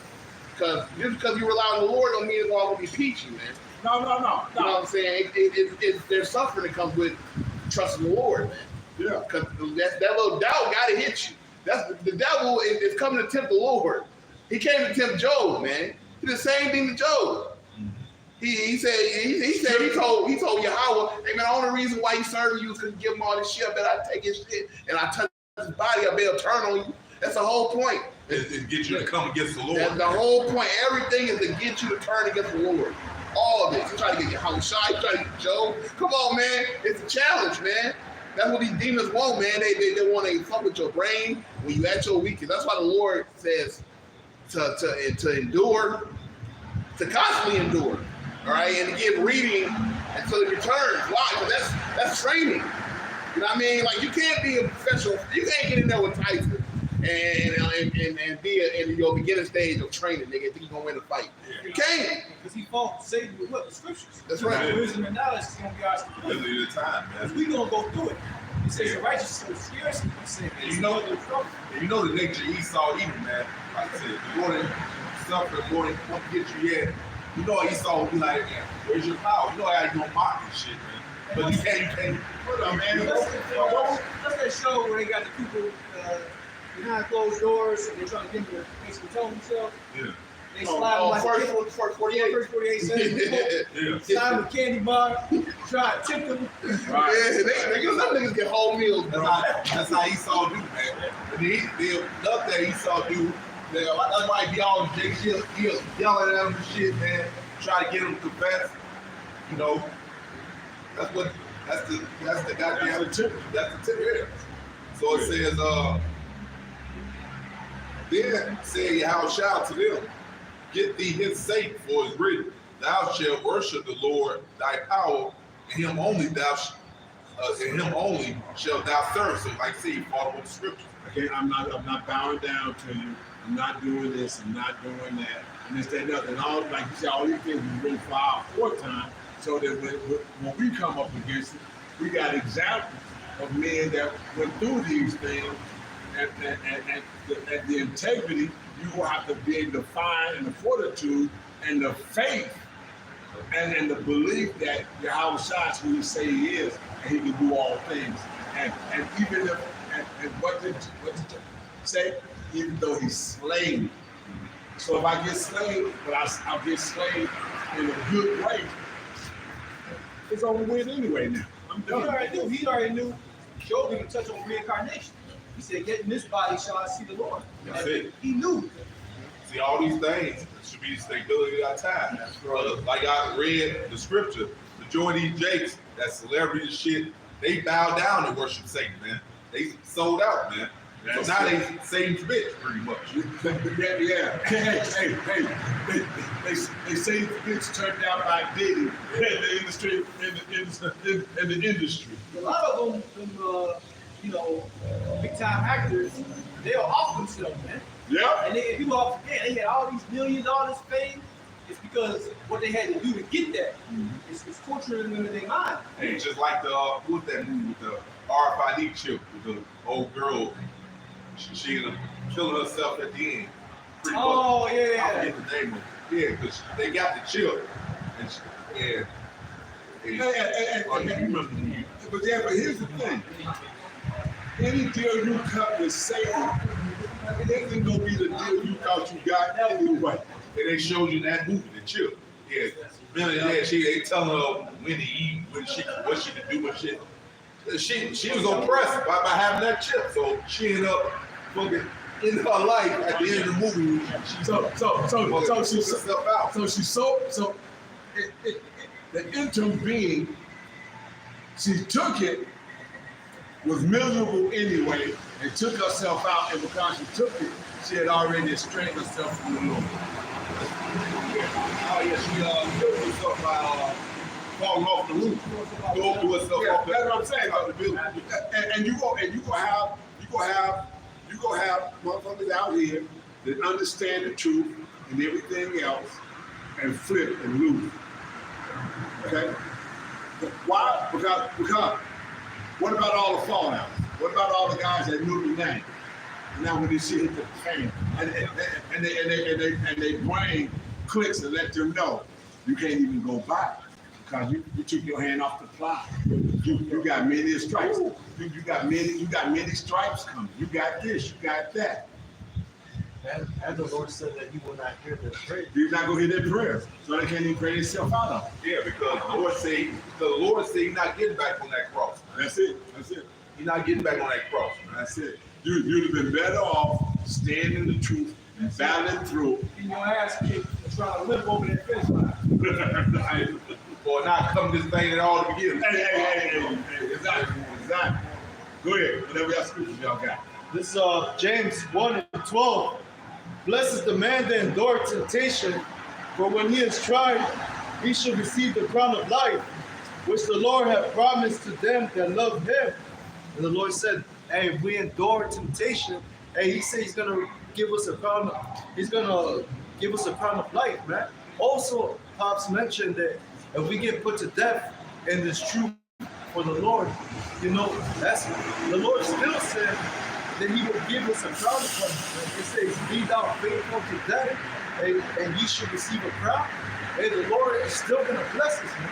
Because just because you rely on the Lord don't mean it's all gonna be peachy, man. No. You know what I'm saying? There's suffering that comes with trusting the Lord, man. Yeah. Because that little doubt got to hit you. That's the devil is coming to tempt the Lord. He came to tempt Job, man. He did the same thing to Job. He told Yahweh, "Hey man, the only reason why he served you is because you give him all this shit. I bet I take his shit and I touch his body, I will turn on you. That's the whole point. It get you to come against the Lord. That's the whole point. Everything is to get you to turn against the Lord. All of this. You try to get your house shot, you try to get Job. Come on, man. It's a challenge, man. That's what these demons want, man. They want to fuck with your brain when you at your weakest. That's why the Lord says to endure, to constantly endure. All right, and to get reading until it returns. Why? Because that's training. You know what I mean? Like, you can't be a professional. You can't get in there with Tyson and be in your beginning stage of training, nigga. Think you're gonna win the fight? You can't. Because he fought Satan with what? The scriptures. That's right. Wisdom and knowledge is gonna be our That's security. the time, Because man. we gonna go through it. He says the righteous is scarcely saved. You know, and you know the nature of Esau evil, man. Like I said, the more than suffer, the more than come get you yet. You know Esau will be like, man, where's your power? You know how you gonna mock and shit, man. But you can't. Hold on, man. That's that show where they got the people behind closed doors and they're trying to get them to basically tell themselves. Yeah. They slide like first 48. first 48 seconds. Yeah. Slide with candy bar, try to tip them. Yeah, some niggas get whole meals, bro. That's how Esau do, man. And the other thing Esau do, that might be all Jake shit, he'll yelling at him and shit, man. Try to get him to confess. You know, that's the goddamn tip. That's the tip here. So it says, then say Yahweh shall to them, get thee his sake, for it's written, thou shalt worship the Lord thy power, and him only shalt thou serve. So like say, follow the scriptures. Okay, I'm not bowing down to you. I'm not doing this. I'm not doing that. And this, that, and other. And all, like you said, all these things is really for our time. So that when we come up against it, we got examples of men that went through these things, and the integrity you will have to be able to find, and the fortitude, and the faith, and the belief that Yahweh Shai is who He say He is, and He can do all things. And even if and what did you say? Even though He slayed me. So if I get slayed, but I'll get slayed in a good way, it's over with anyway now. I'm He done. already knew. Job even touched on reincarnation. He said, "Get in this body, shall I see the Lord?" That's it. He knew. See, all these things should be the stability of our time. Like I read the scripture, majority of these jakes, that celebrity shit, they bow down and worship Satan, man. They sold out, man. So now they Satan's bitch, pretty much. Yeah. Hey. They say the bitch turned down by Diddy in the industry. In the industry. A lot of them big time actors, they'll off themselves, man. Yeah. And people all forget they had all these $1 million fame. It's because what they had to do to get that. It's torturing them in their mind. Hey, just like the what's that movie with the RFID chip with the old girl, she ended up killing herself at the end. Pretty Oh, much. yeah. I forget the name of it. Yeah, because they got the chip. And you remember the movie. But here's the thing. Any deal you cut with Satan, it ain't gonna be the deal you thought you got anyway. And they showed you in that movie, the chip. Yeah, Billy, they telling her when to eat, what she could do and shit. She was oppressed by having that chip, so she ended up fucking in her life at the end of the movie. The interim being, she took it, was miserable anyway, and took herself out, and because she took it, she had already estranged herself from the Lord. Oh yeah, she killed herself by falling off the roof. Threw herself off That's what I'm saying about the building. And you gonna have motherfuckers out here that understand the truth and everything else and flip and lose. Okay? Why? Because what about all the fallout? What about all the guys that knew the name? And now when this shit hit the fan, and they brain clicks and let them know you can't even go back because you took your hand off the plow. You got many stripes. You got many stripes coming. You got this. You got that. And the Lord said that He will not hear their prayer. You're not gonna hear their prayers, so they can't even pray themselves out of it. Yeah, because the Lord say he's not getting back on that cross. That's it. He's not getting back on that cross. That's it. You'd have been better off staying in the truth and battling through. In your ass kicked and trying to limp over that finish line. Or not come this thing at all to begin with. Hey, exactly. Go ahead, whatever y'all scriptures y'all got. This is James 1:12. Blessed is the man that endures temptation, for when he is tried, he shall receive the crown of life, which the Lord hath promised to them that love him. And the Lord said, hey, if we endure temptation, hey, he said he's gonna give us a crown, he's gonna give us a crown of life, man. Also, Pops mentioned that if we get put to death in this truth for the Lord, you know, that's the Lord still said that he will give us a crown of life. It says, be thou faithful to death, and ye shall receive a crown. Hey, the Lord is still gonna bless us, man.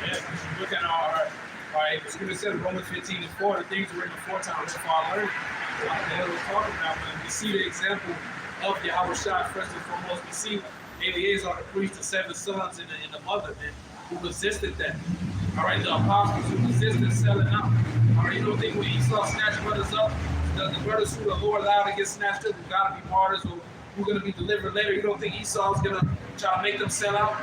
Yeah, look at all right. The scripture says Romans 15:4, the things written aforetime which far learned. What the hell we're talking about, man. We see the example of Yahweh Shai first and foremost. We see Eleazar the priest, the 7 sons, and the mother, man, who resisted that. All right, the apostles who resisted selling out. All right, you don't think when Esau snatched brothers up, the brothers who the Lord allowed to get snatched up, who got to be martyrs, or who are going to be delivered later, you don't think Esau's going to try to make them sell out?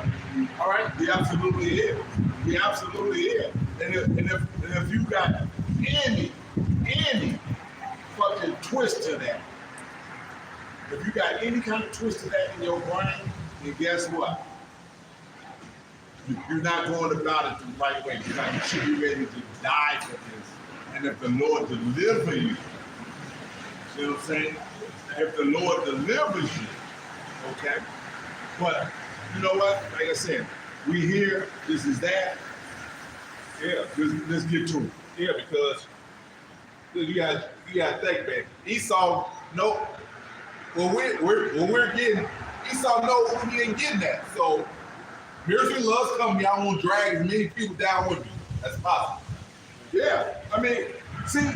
All right? He absolutely is. He absolutely is. And if you got any fucking twist to that, if you got any kind of twist to that in your brain, then guess what? You're not going about it the right way. You should be ready to die for this. And if the Lord deliver you, see what I'm saying? If the Lord delivers you, okay? But you know what? Like I said, we here, this is that. Yeah, Let's get to it. yeah, because you got to think, man. Esau, no, we're getting, Esau knows he ain't getting that. So here's your love's coming. Y'all want to drag as many people down with you as possible. Yeah, I mean, see,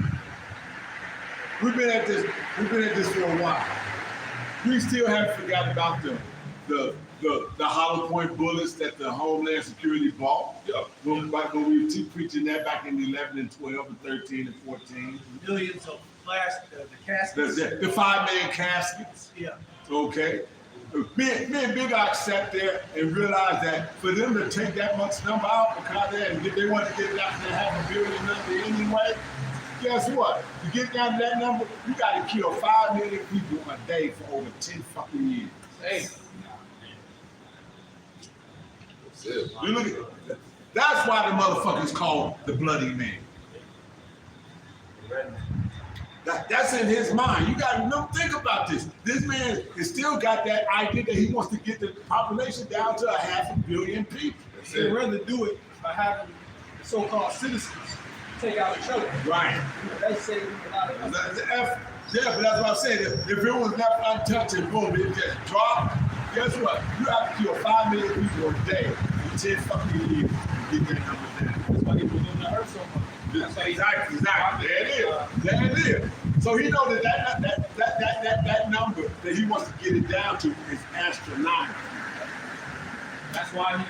we've been at this for a while. We still haven't forgotten about the hollow point bullets that the Homeland Security bought. Yeah. When we were preaching that back in 11 and 12 and 13 and 14. Millions of the caskets. The 5-man caskets. Yeah. Okay. Me and Big Ox sat there and realized that for them to take that much number out because they want to get down to $500 million number anyway, guess what? To get down to that number, you got to kill 5 million people a day for over 10 fucking years. Hey, That's You look at that's why the motherfucker's called the Bloody Man. That's in his mind. You got to think about this. This man has still got that idea that he wants to get the population down to 500 million people. They'd rather do it by having the so-called citizens take out each other. Right. They save a lot of money. Yeah, but that's what I'm saying. If it was left untouched and boom, it just dropped, guess what? You have to kill 5 million people a day for 10 fucking years to get that number down. That's why people live in the earth so much. Exactly. There it is. So he knows that number that he wants to get it down to is astronomical. that's why he's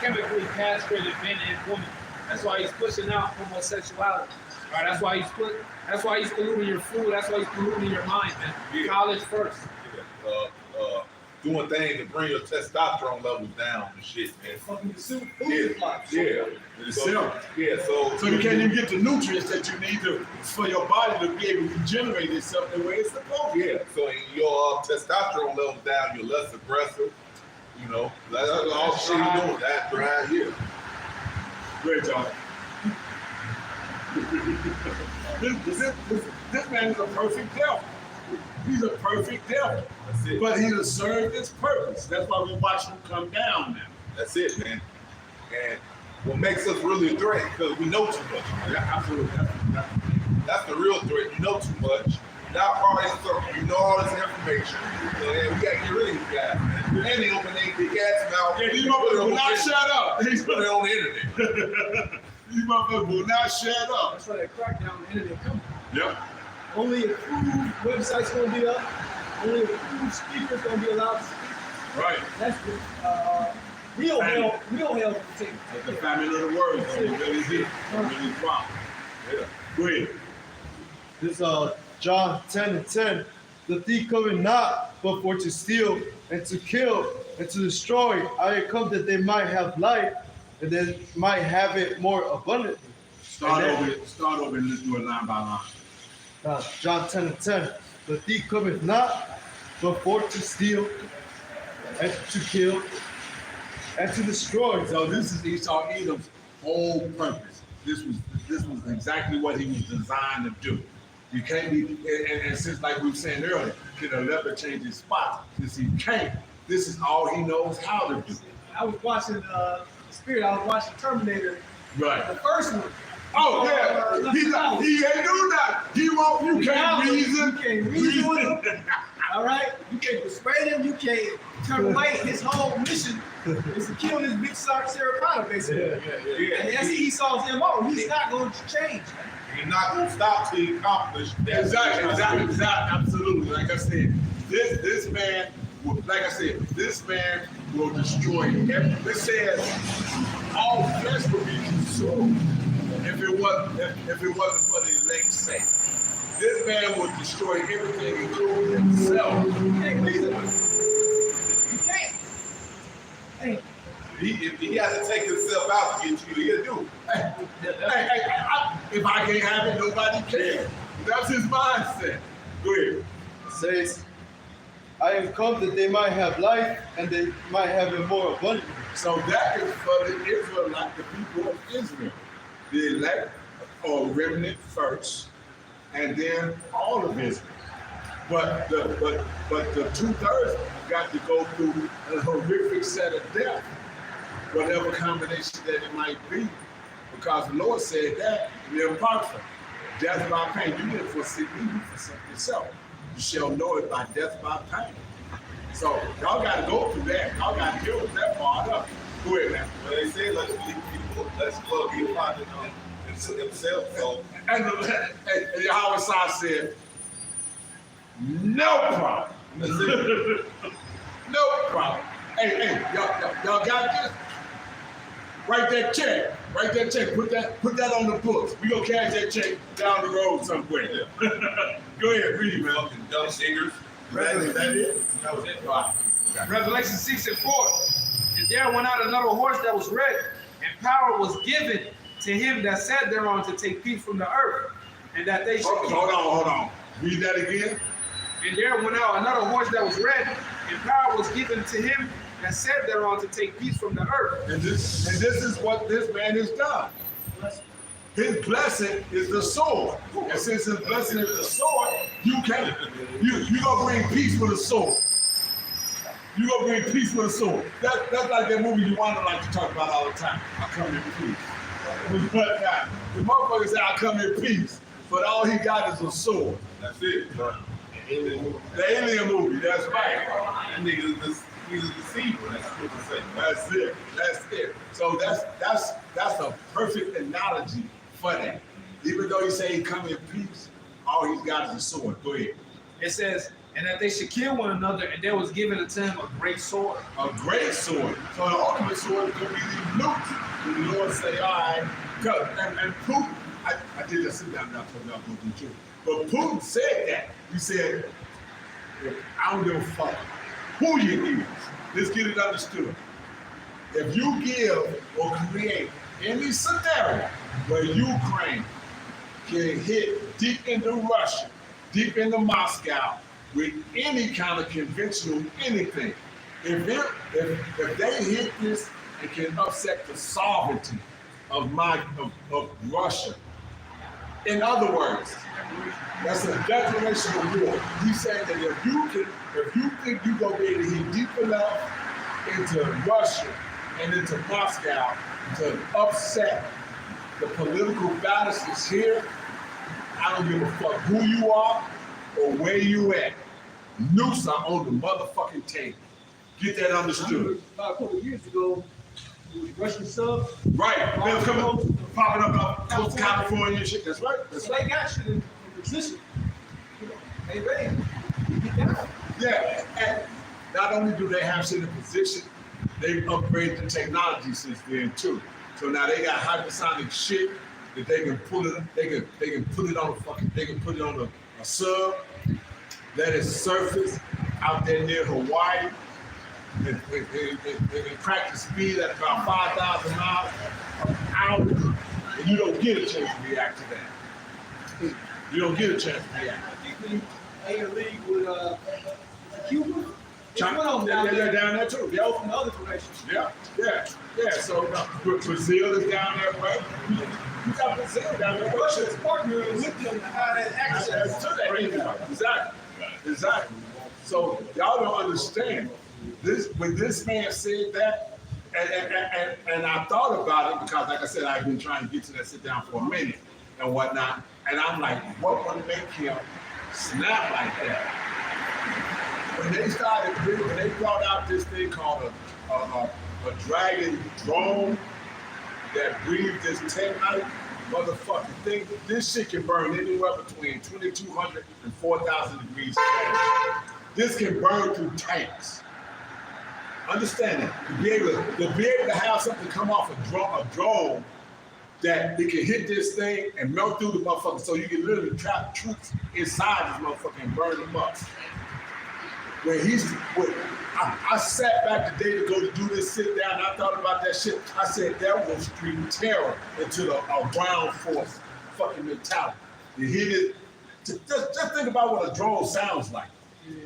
chemically castrated men and women. That's why he's pushing out homosexuality. All right, that's why he's polluting your food. That's why he's polluting your mind, man. Yeah. College first. Doing things to bring your testosterone levels down and shit, man. Fucking food Yeah, plots. yeah. It's So, simple. yeah, So you can't even get the nutrients that you need for your body to be able to regenerate itself the way it's supposed to. yeah. So your testosterone levels down, you're less aggressive. You know, that's all shit you're doing. That right here. Great job. This man is a perfect devil. He's a perfect devil. That's it. But he has served his purpose. That's why we watch him come down now. That's it, man. And what makes us really a threat because we know too much. Yeah, absolutely. That's the real threat. You know too much. Now, you know all this information. And we got to get rid of these guys, man. And they open their big ass mouth. Yeah, these motherfuckers will not shut up. He's put it on the internet. These motherfuckers will not shut up. That's why that crackdown on the internet coming. Yep. Only a food website's gonna be up. Only a food speaker's gonna be allowed to speak. Right. That's the real hell on the table. That's the family of the words. That really is it. That really is wrong. Yeah. Go ahead. This John 10:10. The thief cometh not but for to steal and to kill and to destroy. I am come that they might have life and they might have it more abundantly. Start over and let's do it line by line. John 10:10. The thief cometh not but for to steal and to kill and to destroy. So this is Esau Edom's whole purpose. This was exactly what he was designed to do. You can't be, and since like we were saying earlier, can a leopard change his spots? Since he can't, this is all he knows how to do. I was watching Spirit. I was watching Terminator, Right. the first one. Oh yeah. He ain't do that. He won't. You can't reason. You can't reason with him. All right. You can't persuade him. You can't turn away. His whole mission is to kill this big Sarapana, basically. And that's Esau's MO. He's not going to change. You're not gonna stop till you accomplish that. Exactly, absolutely. Like I said, this man, like I said, this man will destroy everything. This says all flesh will be consumed if it wasn't for the elect's sake. This man will destroy everything, including himself. You can't reason with him. You can't. Hey. If he has to take himself out to get you, he'll do it. If I can't have it, nobody can. That's his mindset. Go ahead. It says, I am come that they might have life and they might have it more abundantly. So that is for the Israelite, the people of Israel. The elect or remnant first, and then all of Israel. But the 2/3 got to go through a horrific set of death, whatever combination that it might be, because the Lord said that in the Apocrypha, death by pain. You didn't foresee me, you forsake yourself. You shall know it by death by pain. So y'all got to go through that. Y'all got to deal with that part up. Go ahead, man. But they say let's love you upon himself. So And Yahweh said, no problem. No problem. Hey, y'all got this? Write that check. Write that check. Put that on the books. We gonna cash that check down the road somewhere. Go ahead, read, man. fucking dumb niggers. That was it. Wow. Okay. Revelation 6:4. And there went out another horse that was red, and power was given to him that sat thereon to take peace from the earth, and that they should Hold on. Read that again. And there went out another horse that was red, and power was given to him that sat thereon to take peace from the earth. And this is what this man has done. His blessing is the sword. And since his blessing is the sword, you gonna bring peace with a sword. You gonna bring peace with a sword. That's like that movie you wanna like to talk about all the time. I come in peace. But the motherfucker said I come in peace, but all he got is a sword. That's it. Bro. The alien movie, that's right. That nigga is he's a deceiver. That's what I'm saying. That's it. So that's a perfect analogy for that. Even though he say he come in peace, all he's got is a sword. Go ahead. It says, and that they should kill one another, and there was given unto him a great sword. A great sword. So the ultimate sword could be these nukes. And the Lord say, all right, go. And Putin, I did just sit down now for y'all go do too. But Putin said that. He said, I don't give a fuck who you is. Let's get it understood. If you give or create any scenario where Ukraine can hit deep into Russia, deep into Moscow, with any kind of conventional anything, if they hit this, it can upset the sovereignty of Russia. In other words, that's a declaration of war. He's saying that if you think you're gonna be able to hit deep enough into Russia and into Moscow to upset the political balances here, I don't give a fuck who you are or where you at. Nukes are on the motherfucking table. Get that understood. About a couple of years ago, the Russian sub. Right. They're coming, popping up close to California and shit. That's right. So they got shit in position. You know, they ready. Get down. Yeah. And not only do they have shit in position, they've upgraded the technology since then too. So now they got hypersonic shit that they can pull it, they can put it on a sub, let it surface out there near Hawaii, and crack the speed at about 5,000 miles an hour, and you don't get a chance to react to that. You don't get a chance to react. They in league with Cuba. China, they're down there too. They open And other directions. Yeah. So Brazil is down there, right? You got Brazil down there. Russia's partner with them to have that access to that. Exactly. So y'all don't understand this. When this man said that, and I thought about it because, like I said, I've been trying to get to that sit down for a minute and whatnot, and I'm like, what would make him snap like that? When they brought out this thing called a Dragon drone that breathed this 10-night motherfucking thing, this shit can burn anywhere between 2,200 and 4,000 degrees Celsius. This can burn through tanks. Understand that? To be able to have something come off a drone that it can hit this thing and melt through the motherfucker, so you can literally trap troops inside this motherfucker and burn them up. I sat back today to go to do this sit down, and I thought about that shit. I said that will scream terror into the ground force fucking mentality. You hear this? Just think about what a drone sounds like.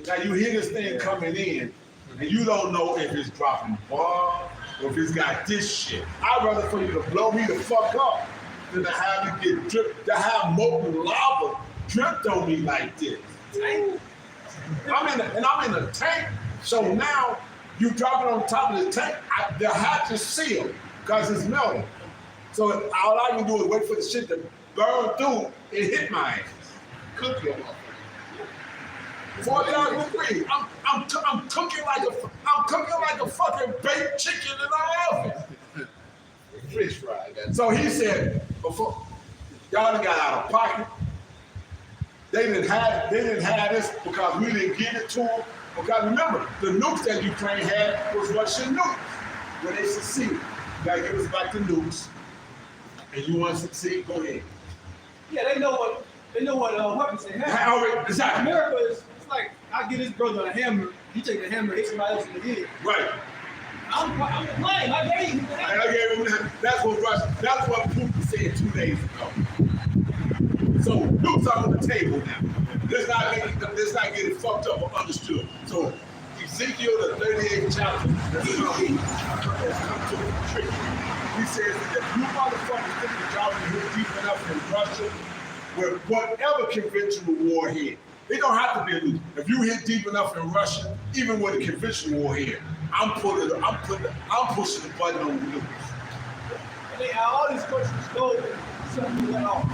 Now you hear this thing coming in, and you don't know if it's dropping bombs or if it's got this shit. I'd rather for you to blow me the fuck up than to have you get dripped, to have molten lava dripped on me like this. I'm in a tank, so now you drop it on top of the tank, the hatch is sealed because it's melting. So all I can do is wait for the shit to burn through and hit my ass. Cook your 4,000 degrees. I'm cooking like a fucking baked chicken in the oven. fish fry. So he said, before y'all done got out of pocket. They didn't have this because we didn't give it to them. Because remember, the nukes that Ukraine had was Russian nukes. When they succeeded, you gotta give us back the nukes. And you want to succeed, go ahead. Yeah, they know what weapons they have. Already, exactly. America is, it's like I give this brother a hammer, he take the hammer, hit somebody else in the head. Right. I'm the blame. I gave him the hammer. I gave him that. That's what Putin said 2 days ago. So nukes are on the table now. Let's not get it fucked up or understood. So Ezekiel the 38th chapter has come to a trick. He says that if you motherfuckers think that y'all can hit deep enough in Russia, with whatever conventional warhead, it don't have to be a nuke. If you hit deep enough in Russia, even with a conventional warhead, I'm pushing the button on the nukes. And they all these questions go something went off.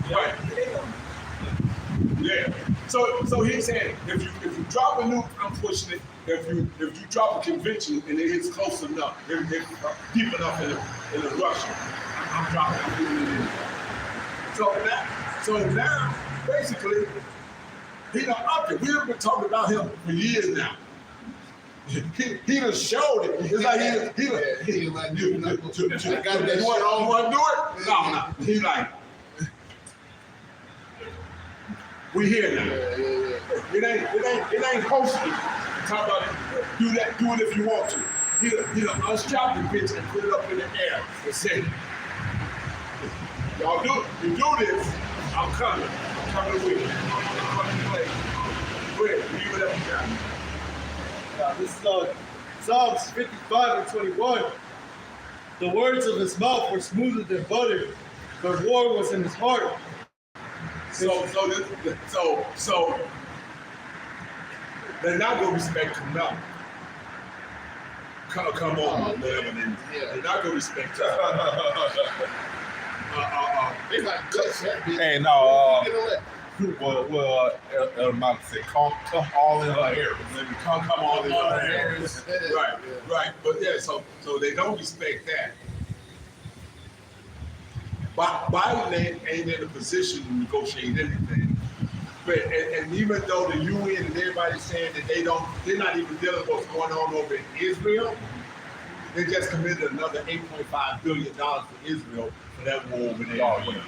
Right. Yeah. So he said, if you drop a nuke, I'm pushing it. If you drop a conventional and it hits close enough, if deep enough in the Russian, I'm dropping. I'm putting it in. So now, basically, he done upped it. We've been talking about him for years now. He done showed it. It's like he like you want to do it? No. He like. We here now. It ain't hosting. Talk about it. Do it if you want to. He done unstrapped the bitch and put it up in the air and said, y'all you do this, I'm coming. I'm coming with you. I'm coming to play. Go ahead, read whatever you got. This is Psalms 55 and 21. The words of his mouth were smoother than butter, but war was in his heart. So they're not gonna respect him now. Come on, whatever it is. Yeah. They're not gonna respect him. They like guts. Hey, no, Get a left. Mark said, come all in her hair. Come on in our hands. Right. But yeah, so they don't respect that. Biden ain't in a position to negotiate anything. But and even though the UN and everybody's saying that they're not even dealing with what's going on over in Israel, they just committed another $8.5 billion for Israel for that war over there. Oh, yeah.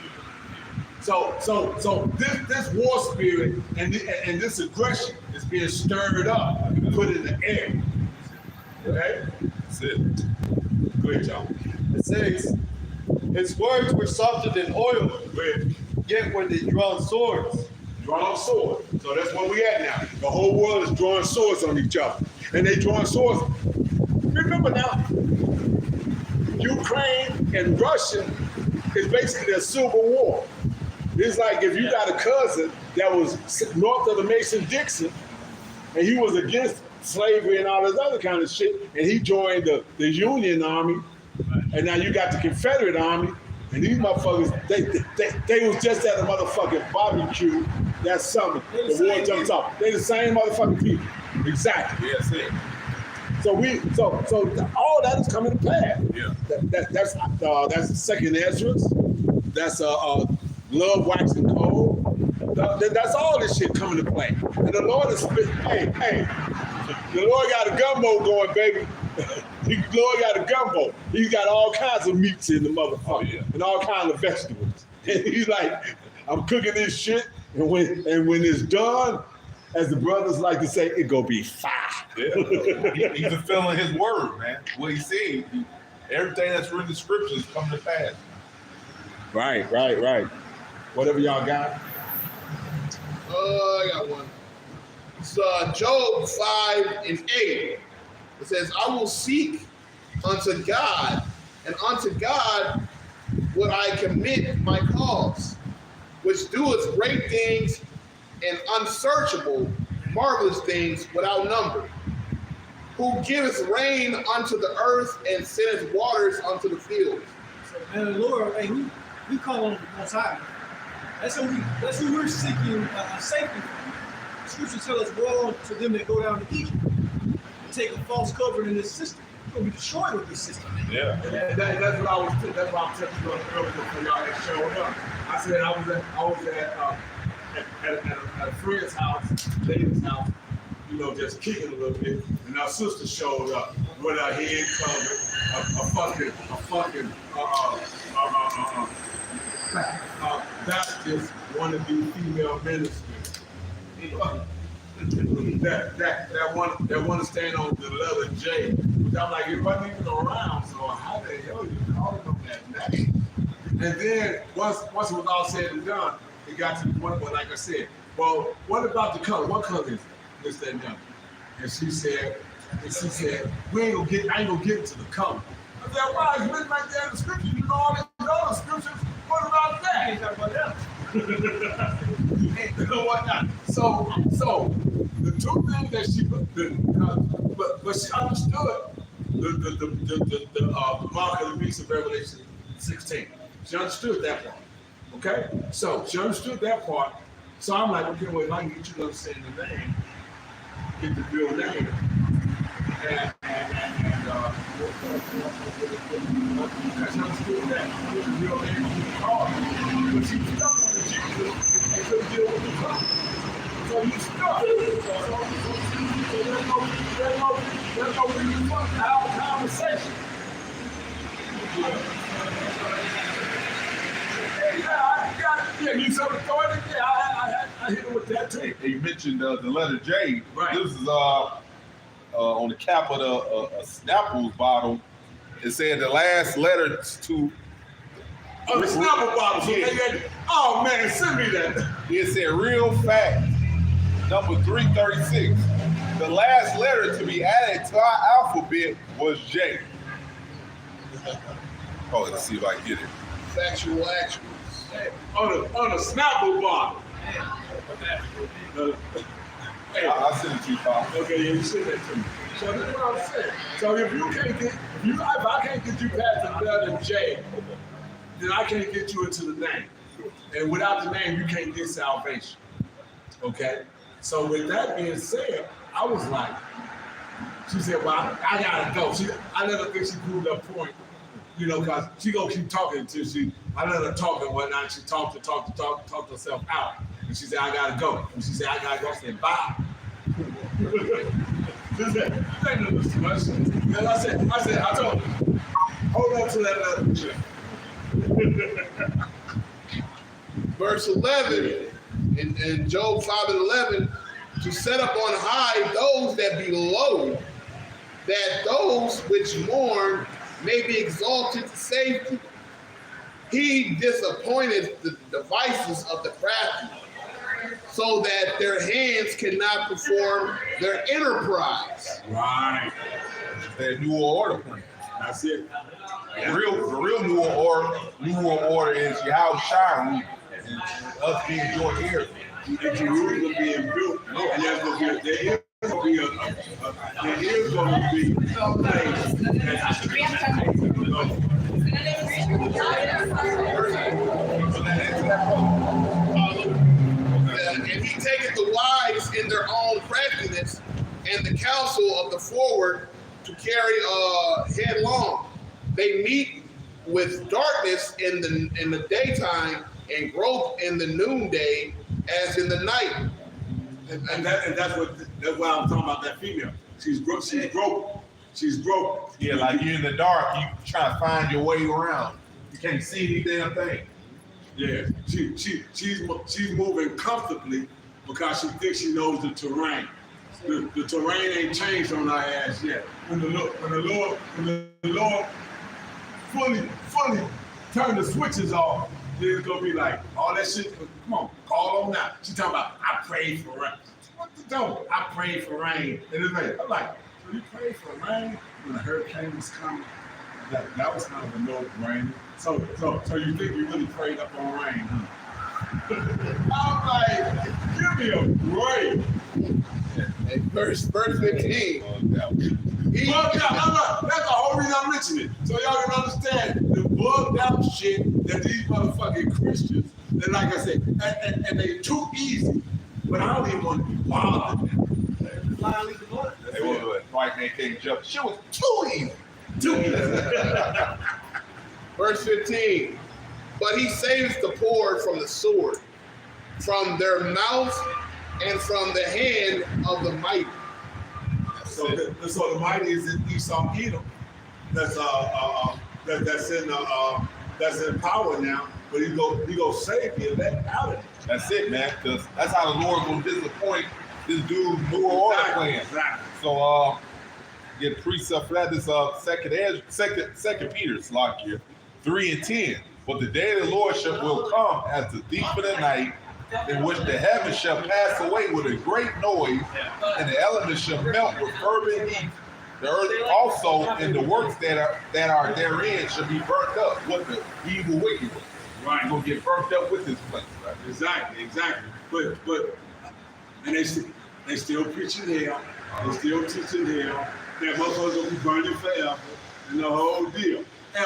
So this war spirit and this aggression is being stirred up and put in the air. Okay? That's it. Great job. It says, his words were softer than oil, yet when they drawn swords. Drawn swords. So that's where we at now. The whole world is drawing swords on each other. And they drawing swords. Remember now, Ukraine and Russia is basically a civil war. It's like if you got a cousin that was north of the Mason-Dixon, and he was against slavery and all this other kind of shit, and he joined the Union Army, and now you got the Confederate Army, and these motherfuckers, they was just at a motherfucking barbecue that summer. The war jumps off. They the same motherfucking people. Exactly. Yeah, that's it. So all that is coming to pass. Yeah. That's the second Ezra's. That's love waxing cold. That's all this shit coming to play. And the Lord is hey, the Lord got a gumbo going, baby. The Lord got a gumbo. He's got all kinds of meats in the motherfucker. Oh, yeah. And all kinds of vegetables. And he's like, I'm cooking this shit, and when it's done, as the brothers like to say, it gonna be fire. Yeah. He's fulfilling his word, man. What he said, everything that's written in the scriptures coming to pass. Right. Whatever y'all got. I got one. It's Job 5:8. It says, I will seek unto God, and unto God would I commit my cause, which doeth great things and unsearchable, marvelous things without number, who giveth rain unto the earth and sendeth waters unto the fields. So, man, the Lord, hey, we call on the Most High. That's who we're seeking safety from. Scripture tells us, woe to them that go down to Egypt and take a false covering in this system. We're going to be destroyed with this system. Yeah. That's what I was telling you earlier before y'all had showed up. I said I was at a friend's house, lady's house, just kicking a little bit, and our sister showed up with her head covered, Baptist wannabe female minister. That want to stand on the letter J. Which I'm like, it wasn't even around, so how the hell you calling them that name? And then once it was all said and done, it got to the point where, like I said, well, what about the color? What color is it? This, that, and the other. And she said, I ain't gonna get into the color. I said, why? It's written right there in the scripture. You know all these other scriptures. What about that? You ain't talking about that. What not? So the two things that she but she understood the mark of the beast of Revelation 16. She understood that part. Okay? So she understood that part. So I'm like, okay, well, if I can get you to understand the name, get the real name. And because she understood that the real name was the card. But she was stuck on the Jesus and couldn't deal with the problem. So you stuck. So there's no reason for to have a conversation. Yeah, you said authority. Yeah, I hit it with that too. You mentioned the letter J. Right. This is on the cap of a Snapple's bottle. It said the last letter to. Oh, the Snapple bottle. So Yeah. oh man, send me that. It said real fact, number 336. The last letter to be added to our alphabet was J. Oh, let's see if I get it. Factual actuals. On a Snapple bottle. Hey, I'll send it to you, Pop. okay, yeah, you send that to me. So that's what I'm saying. So if I can't get you past the letter J, then I can't get you into the name. And without the name, you can't get salvation. Okay? So with that being said, I was like, she said, well, I gotta go. I let her think she proved her point, because she gonna keep talking until I let her talk and whatnot. She talked herself out. And she said, I gotta go. And she said, I gotta go. I said, bye. This ain't no discussion. And I told him, hold on to that letter. Verse 11 in Job 5:11, to set up on high those that be low, that those which mourn may be exalted to safety. He disappointed the devices of the crafty, so that their hands cannot perform their enterprise. Right. That New World Order plan. That's it. The real New World Order is Yahweh Shai and us being joint heirs. And Jerusalem being built, and there is going to be And he taketh the wise in their own craftiness, and the counsel of the forward to carry headlong. They meet with darkness in the daytime, and growth in the noonday, as in the night. and that's why I'm talking about that female. She's broke. Yeah, like you're in the dark, you try to find your way around. You can't see any damn thing. Yeah, she's moving comfortably because she thinks she knows the terrain. The terrain ain't changed on our ass yet. When the Lord fully turn the switches off, then it's gonna be like all that shit. Come on, call on now. She talking about I prayed for rain. What the devil? I prayed for rain. And it's like, I'm like, so you prayed for rain when a hurricane was coming? That was kind of a no-brainer. So you think you really prayed up on rain, huh? I'm like, give me a break. Verse 15. He, Bugged out. That's the whole reason I'm mentioning it. So y'all can understand the bugged out shit that these motherfucking Christians, that like I said, and they too easy. But I don't even want to be bothered. They was like they can't jump. Shit was too easy. Verse 15. But he saves the poor from the sword, from their mouth, and from the hand of the mighty. So the mighty is in Esau Edom. That's in power now. But he go save you that out of it. That's it, man. Because that's how the Lord gonna disappoint this dude's New World Order plan. Exactly. So get a precept for that. This second Peter's lock here, 3:10. But the day of the Lordship will come as the thief in the night, in which the heavens shall pass away with a great noise, and the elements shall melt with fervent heat. The earth also and the works that are therein shall be burnt up with the evil wicked one. Right. You're gonna get burnt up with this place, right? Exactly. But and they still preaching hell. They still teaching hell. That motherfuckers gonna be burning forever, and the whole deal. And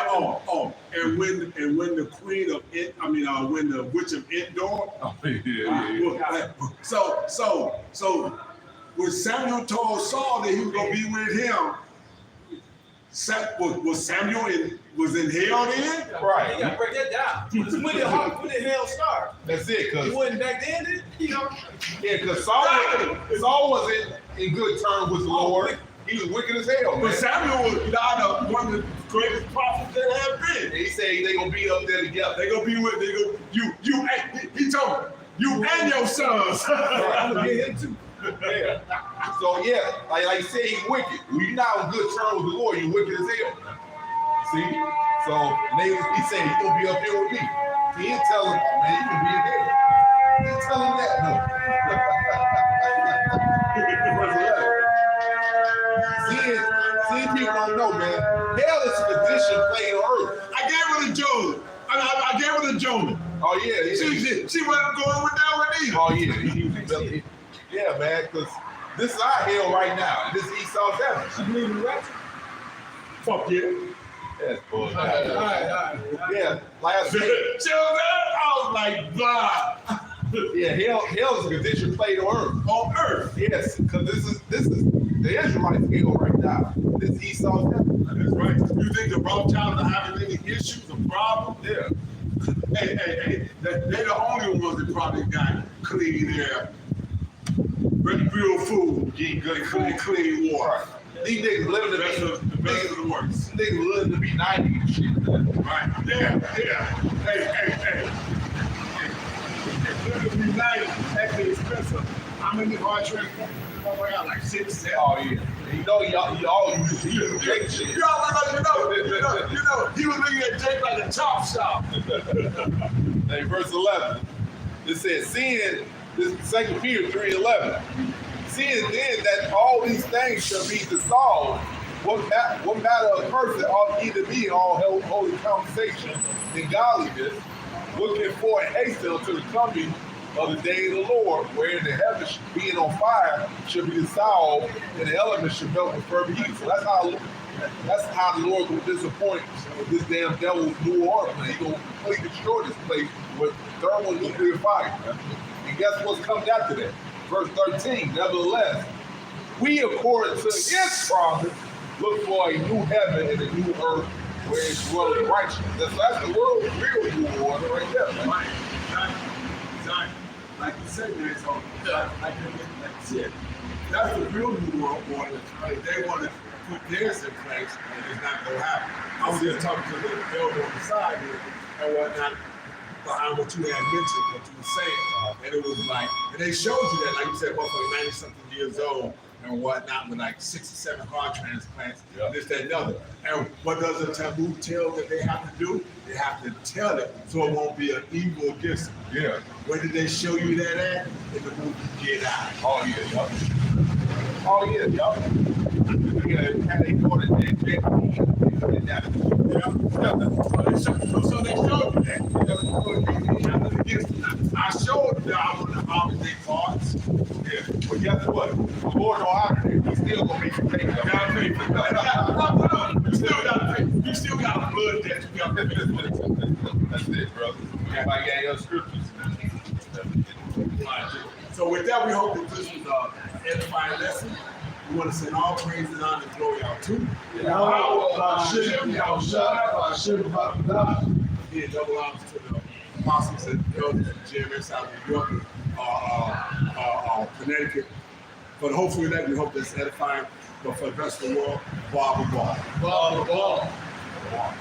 and when the queen of when the witch of Endor. Oh, yeah. So when Samuel told Saul that he was gonna be with him, was Samuel was in hell then? Right. You gotta break that down. When did hell start? That's it, It cause wasn't back then, did it? cause Saul wasn't in good terms with the Lord. He was wicked as hell, man. But Samuel was one of the greatest prophets that have been. He said they gonna be up there together. They gonna be with he told me, you and your sons. I'm gonna get him too. Yeah. So yeah, like you said, he's wicked. When you're not on good terms with the Lord, you're wicked as hell. See? So he said he's gonna be up here with me. He didn't tell him, man, you can be in hell. He didn't tell him that, no. See, people don't know, man. Hell is a condition played on earth. I gave her to Jonah. I gave her to Jonah. Oh yeah, She wasn't going with that one either. Oh yeah, yeah, man. Because this is our hell right now. This is Esau's heaven. She believe in rapture? Fuck yeah. That's bullshit. All right. Yeah, like I said, I was like, blah. yeah, hell is a condition played on earth. On earth. Yes, because this is the Israelites' hell right now. This is Esau's heaven. That's right. You think the Rothschilds are having any issues or problems? Yeah. Hey, they're the only ones that probably got clean air. Really real food. Getting good And food. clean water. These niggas living to Best be of the worst. niggas living to be 90 and shit. Right. Yeah. Hey. Living to be 90, actually expensive. How many hard drinks? Like 6, 7. Oh yeah. You know y'all used to eat Jake shit. You know, he was looking at Jake like a chop shop. Hey, verse 11. It says, seeing this 2 Peter 3:11. Seeing then that all these things shall be dissolved, what matter of person ought either be in all holy conversation and godliness, looking for and hasten unto the coming of the day of the Lord, wherein the heavens being on fire should be dissolved, and the elements should melt with fervent heat. So that's how the Lord will disappoint this damn devil's new order. He's gonna completely destroy this place with thermonuclear fire. And guess what's coming after that? Verse 13, nevertheless, we according to his promise look for a new heaven and a new earth where it dwelleth righteousness. That's the world's real new order right there, man. Right. Exactly. Like you said, man, so like you said, that's the real new world order. If they want to put theirs in place, and it's not going to happen. I was just talking to the elder on the side here and whatnot, behind what you had mentioned, what you were saying. And it was like, and they showed you that, like you said, motherfucker 90-something years old and whatnot, with like 6 or 7 heart transplants, this, that, and the other. And what does the Talmud tell that they have to do? They have to tell it so it won't be an evil against them. Yeah. Where did they show you that at? In the movie Get Out. Oh yeah, yup. Oh yeah, yup. Yeah, how they call it that. So they showed you that. I showed you that I want to honor their parts. Yeah. But guess what? The Lord don't honor it. He's still gonna make you pay. You gotta pay for that. You still gotta pay. You still got a blood debt. You gotta pay for that. That's it, brother. Everybody got your scriptures. So with that, we hope that this was an edifying lesson. We want to send all praise and honor and glory out to Again, double honors to the apostles and elders of GMS out of New York, Connecticut. But hopefully that we hope that's edifying. But for the rest of the world, blah, blah, blah. Blah, blah, blah.